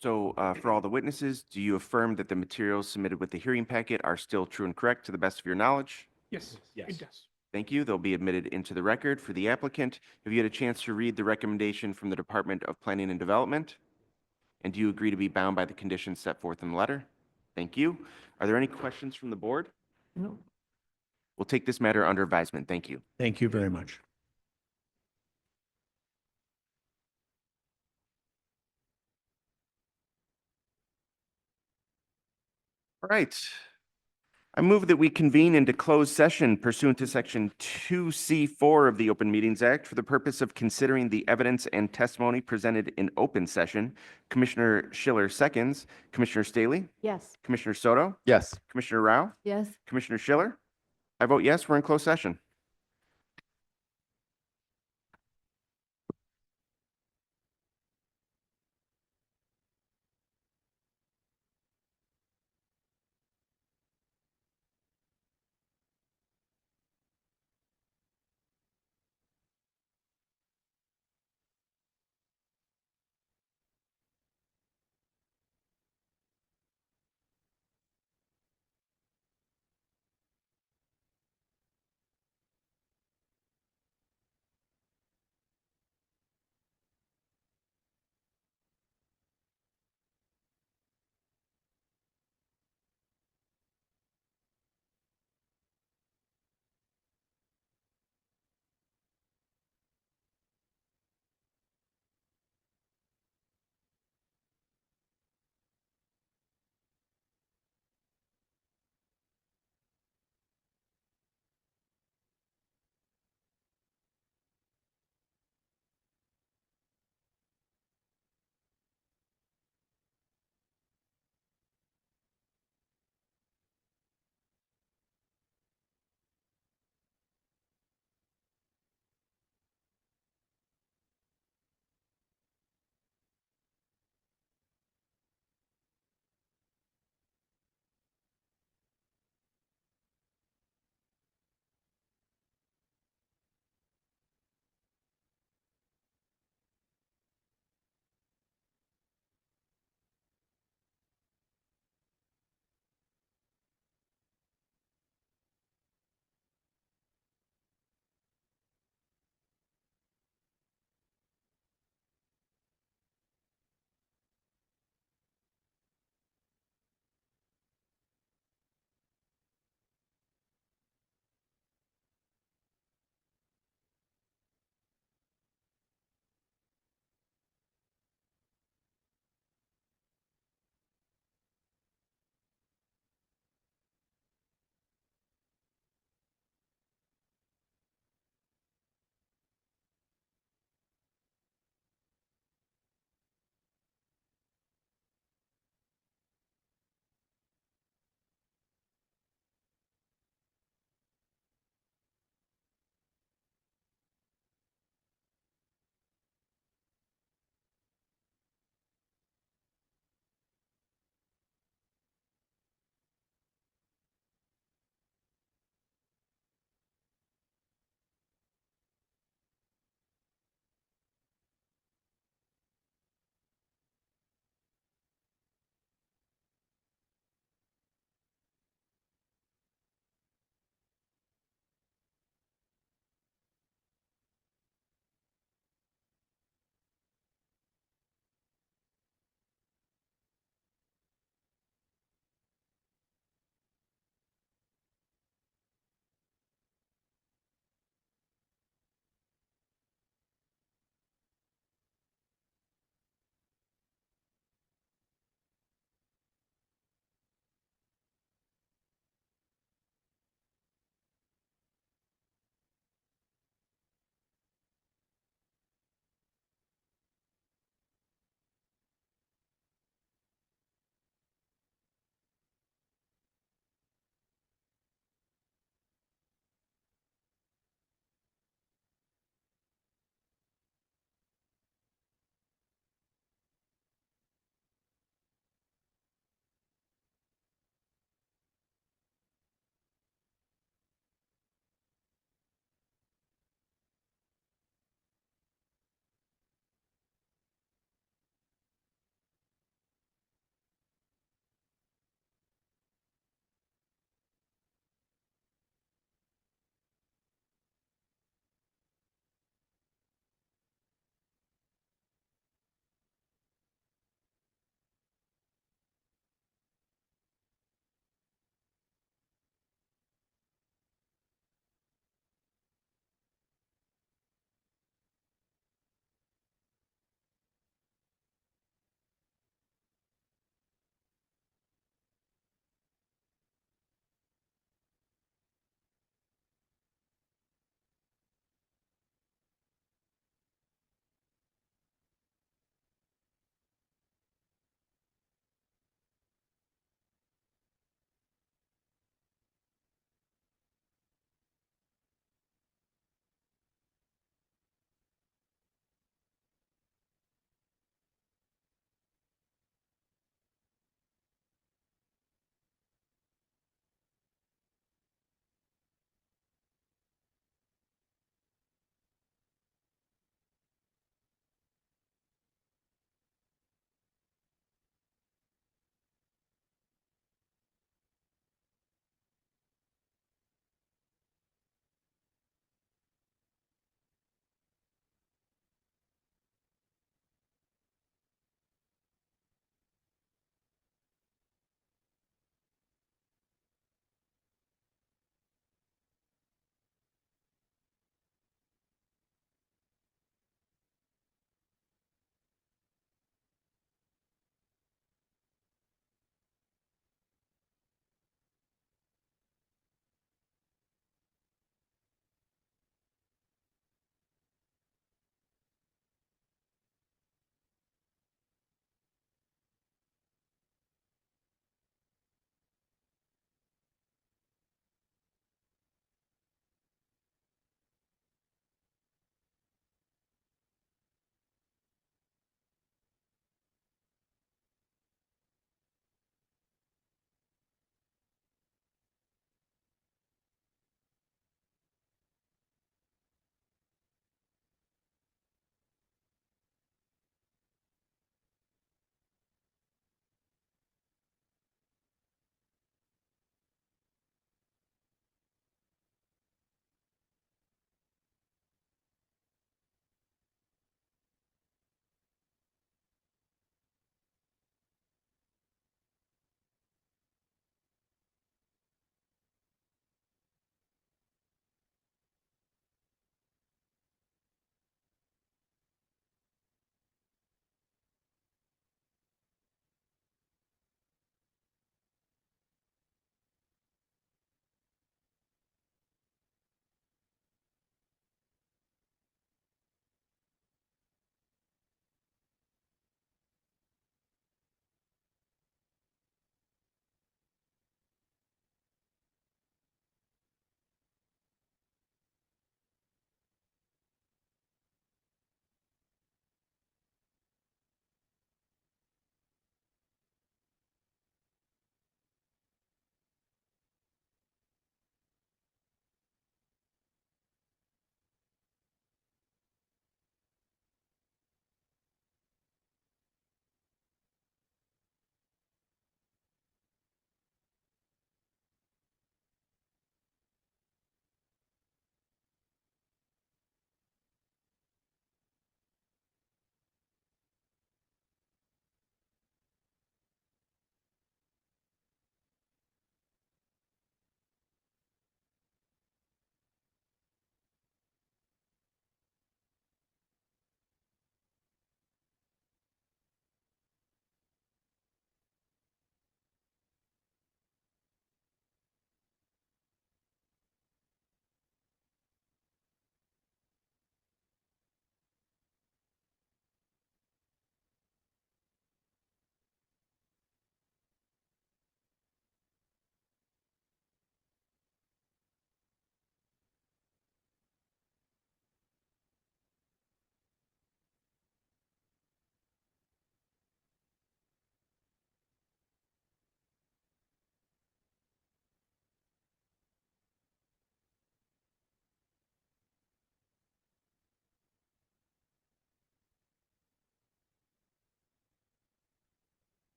So for all the witnesses, do you affirm that the materials submitted with the hearing packet are still true and correct to the best of your knowledge?
Yes, it does.
Thank you. They'll be admitted into the record. For the applicant, have you had a chance to read the recommendation from the Department of Planning and Development? And do you agree to be bound by the conditions set forth in the letter? Thank you. Are there any questions from the board?
No.
We'll take this matter under advisement. Thank you.
Thank you very much.
All right. I move that we convene into closed session pursuant to Section 2C4 of the Open Meetings Act for the purpose of considering the evidence and testimony presented in open session. Commissioner Schiller seconds. Commissioner Staley?
Yes.
Commissioner Soto?
Yes.
Commissioner Rao?
Yes.
Commissioner Schiller? I vote yes, we're in closed session.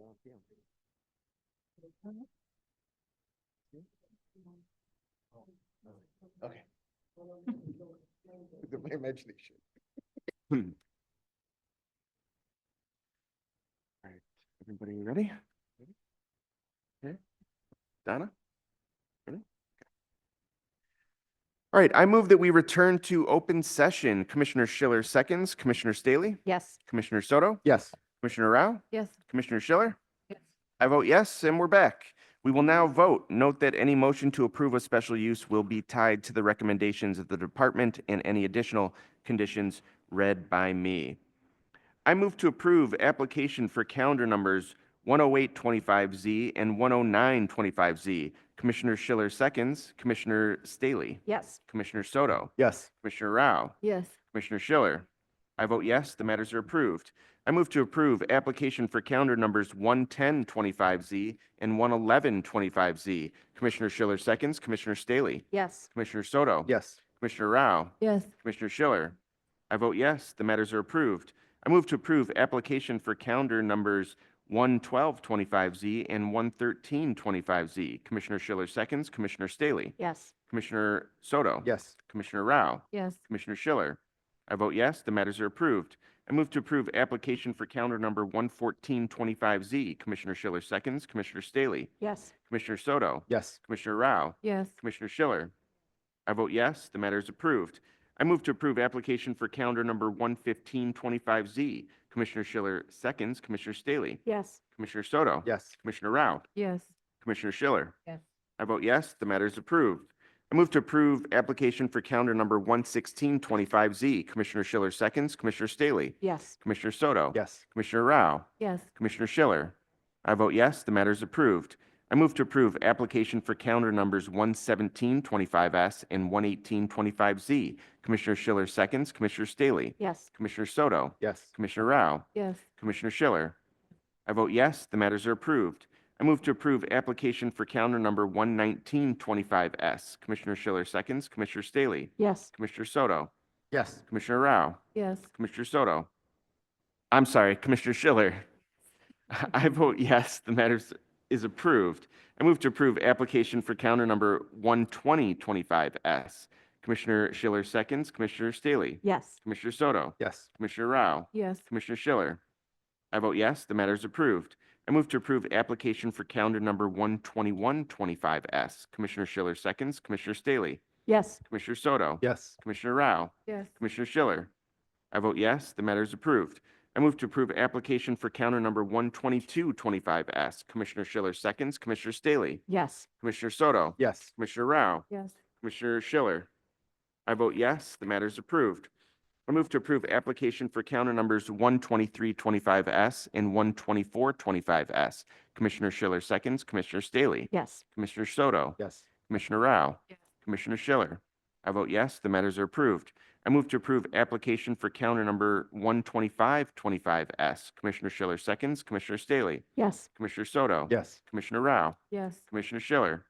Okay. The imagination.
All right, everybody ready? Okay. Donna? Ready? All right, I move that we return to open session. Commissioner Schiller seconds, Commissioner Staley,
Yes.
Commissioner Soto,
Yes.
Commissioner Rao,
Yes.
Commissioner Schiller.
Yes.
I vote yes, and we're back. We will now vote. Note that any motion to approve a special use will be tied to the recommendations of the department and any additional conditions read by me. I move to approve application for calendar numbers 10825Z and 10925Z. Commissioner Schiller seconds, Commissioner Staley,
Yes.
Commissioner Soto,
Yes.
Commissioner Rao,
Yes.
Commissioner Schiller. I vote yes, the matters are approved. I move to approve application for calendar numbers 11025Z and 11125Z. Commissioner Schiller seconds, Commissioner Staley,
Yes.
Commissioner Soto,
Yes.
Commissioner Rao,
Yes.
Commissioner Schiller. I vote yes, the matters are approved. I move to approve application for calendar numbers 11225Z and 11325Z. Commissioner Schiller seconds, Commissioner Staley,
Yes.
Commissioner Soto,
Yes.
Commissioner Rao,
Yes.
Commissioner Schiller. I vote yes, the matters are approved. I move to approve application for calendar number 11425Z. Commissioner Schiller seconds, Commissioner Staley,
Yes.
Commissioner Soto,
Yes.
Commissioner Rao,
Yes.
Commissioner Schiller. I vote yes, the matter is approved. I move to approve application for calendar number 11525Z. Commissioner Schiller seconds, Commissioner Staley,
Yes.
Commissioner Soto,
Yes.
Commissioner Rao,
Yes.
Commissioner Schiller.
Yes.
I vote yes, the matter is approved. I move to approve application for calendar number 11625Z. Commissioner Schiller seconds, Commissioner Staley,
Yes.
Commissioner Soto,
Yes.
Commissioner Rao,
Yes.
Commissioner Schiller. I vote yes, the matter is approved. I move to approve application for calendar numbers 11725S and 11825Z. Commissioner Schiller seconds, Commissioner Staley,
Yes.
Commissioner Soto,
Yes.
Commissioner Rao,
Yes.
Commissioner Schiller. I vote yes, the matters are approved. I move to approve application for calendar number 11925S. Commissioner Schiller seconds, Commissioner Staley,
Yes.
Commissioner Soto,
Yes.
Commissioner Rao,
Yes.
Commissioner Soto. I'm sorry, Commissioner Schiller. I vote yes, the matter is approved. I move to approve application for calendar number 12025S. Commissioner Schiller seconds, Commissioner Staley,
Yes.
Commissioner Soto,
Yes.
Commissioner Rao,
Yes.
Commissioner Schiller. I vote yes, the matter is approved. I move to approve application for calendar number 12125S. Commissioner Schiller seconds, Commissioner Staley,
Yes.
Commissioner Soto,
Yes.
Commissioner Rao,
Yes.
Commissioner Schiller. I vote yes, the matter is approved. I move to approve application for counter number 12225S. Commissioner Schiller seconds, Commissioner Staley,
Yes.
Commissioner Soto,
Yes.
Commissioner Rao,
Yes.
Commissioner Schiller. I vote yes, the matter is approved. I move to approve application for counter numbers 12325S and 12425S. Commissioner Schiller seconds, Commissioner Staley,
Yes.
Commissioner Soto,
Yes.
Commissioner Rao,
Yes.
Commissioner Schiller. I vote yes, the matters are approved. I move to approve application for counter number 12525S. Commissioner Schiller seconds, Commissioner Staley,
Yes.
Commissioner Soto,
Yes.
Commissioner Rao,
Yes.
Commissioner Schiller.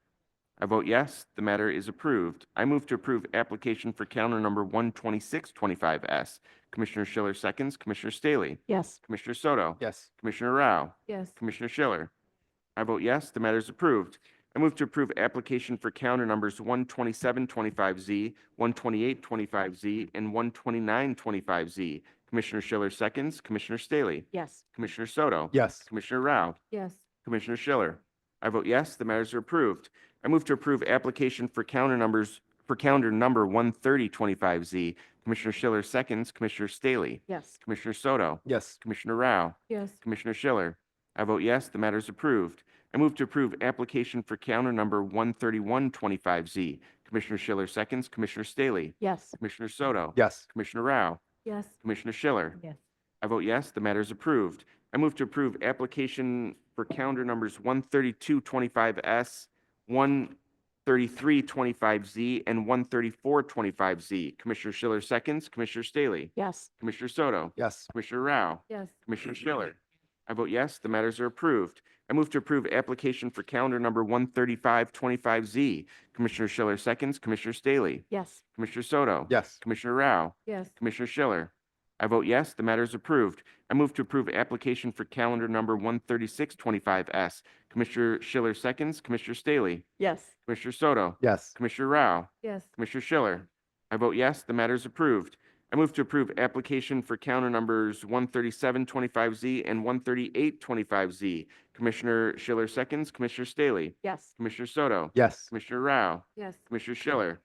I vote yes, the matter is approved. I move to approve application for counter number 12625S. Commissioner Schiller seconds, Commissioner Staley,
Yes.
Commissioner Soto,
Yes.
Commissioner Rao,
Yes.
Commissioner Schiller. I vote yes, the matter is approved. I move to approve application for counter numbers 12725Z, 12825Z, and 12925Z. Commissioner Schiller seconds, Commissioner Staley,
Yes.
Commissioner Soto,
Yes.
Commissioner Rao,
Yes.
Commissioner Schiller. I vote yes, the matters are approved. I move to approve application for calendar number 13025Z. Commissioner Schiller seconds, Commissioner Staley,
Yes.
Commissioner Soto,
Yes.
Commissioner Rao,
Yes.
Commissioner Schiller. I vote yes, the matter is approved. I move to approve application for counter number 13125Z. Commissioner Schiller seconds, Commissioner Staley,
Yes.
Commissioner Soto,
Yes.
Commissioner Rao,
Yes.
Commissioner Schiller.
Yes.
I vote yes, the matter is approved. I move to approve application for calendar numbers 13225S, 13325Z, and 13425Z. Commissioner Schiller seconds, Commissioner Staley,
Yes.
Commissioner Soto,
Yes.
Commissioner Rao,
Yes.
Commissioner Schiller. I vote yes, the matters are approved. I move to approve application for calendar number 13525Z. Commissioner Schiller seconds, Commissioner Staley,
Yes.
Commissioner Soto,
Yes.
Commissioner Rao,
Yes.
Commissioner Schiller. I vote yes, the matter is approved. I move to approve application for calendar number 13625S. Commissioner Schiller seconds, Commissioner Staley,
Yes.
Commissioner Soto,
Yes.
Commissioner Rao,
Yes.
Commissioner Schiller. I vote yes, the matter is approved. I move to approve application for counter numbers 13725Z and 13825Z. Commissioner Schiller seconds, Commissioner Staley,
Yes.
Commissioner Soto,
Yes.
Commissioner Rao,
Yes.
Commissioner Schiller.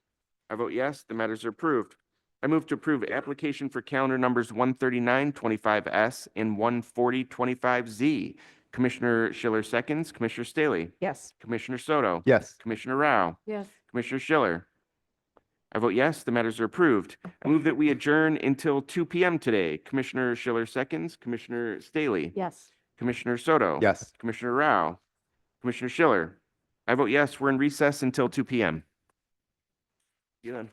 I vote yes, the matters are approved. I move to approve application for calendar numbers 13925S and 14025Z. Commissioner Schiller seconds, Commissioner Staley,
Yes.
Commissioner Soto,
Yes.
Commissioner Rao,
Yes.
Commissioner Schiller. I vote yes, the matters are approved. I move that we adjourn until 2 p.m. today. Commissioner Schiller seconds, Commissioner Staley,
Yes.
Commissioner Soto,
Yes.
Commissioner Rao, Commissioner Schiller. I vote yes, we're in recess until 2 p.m. You done?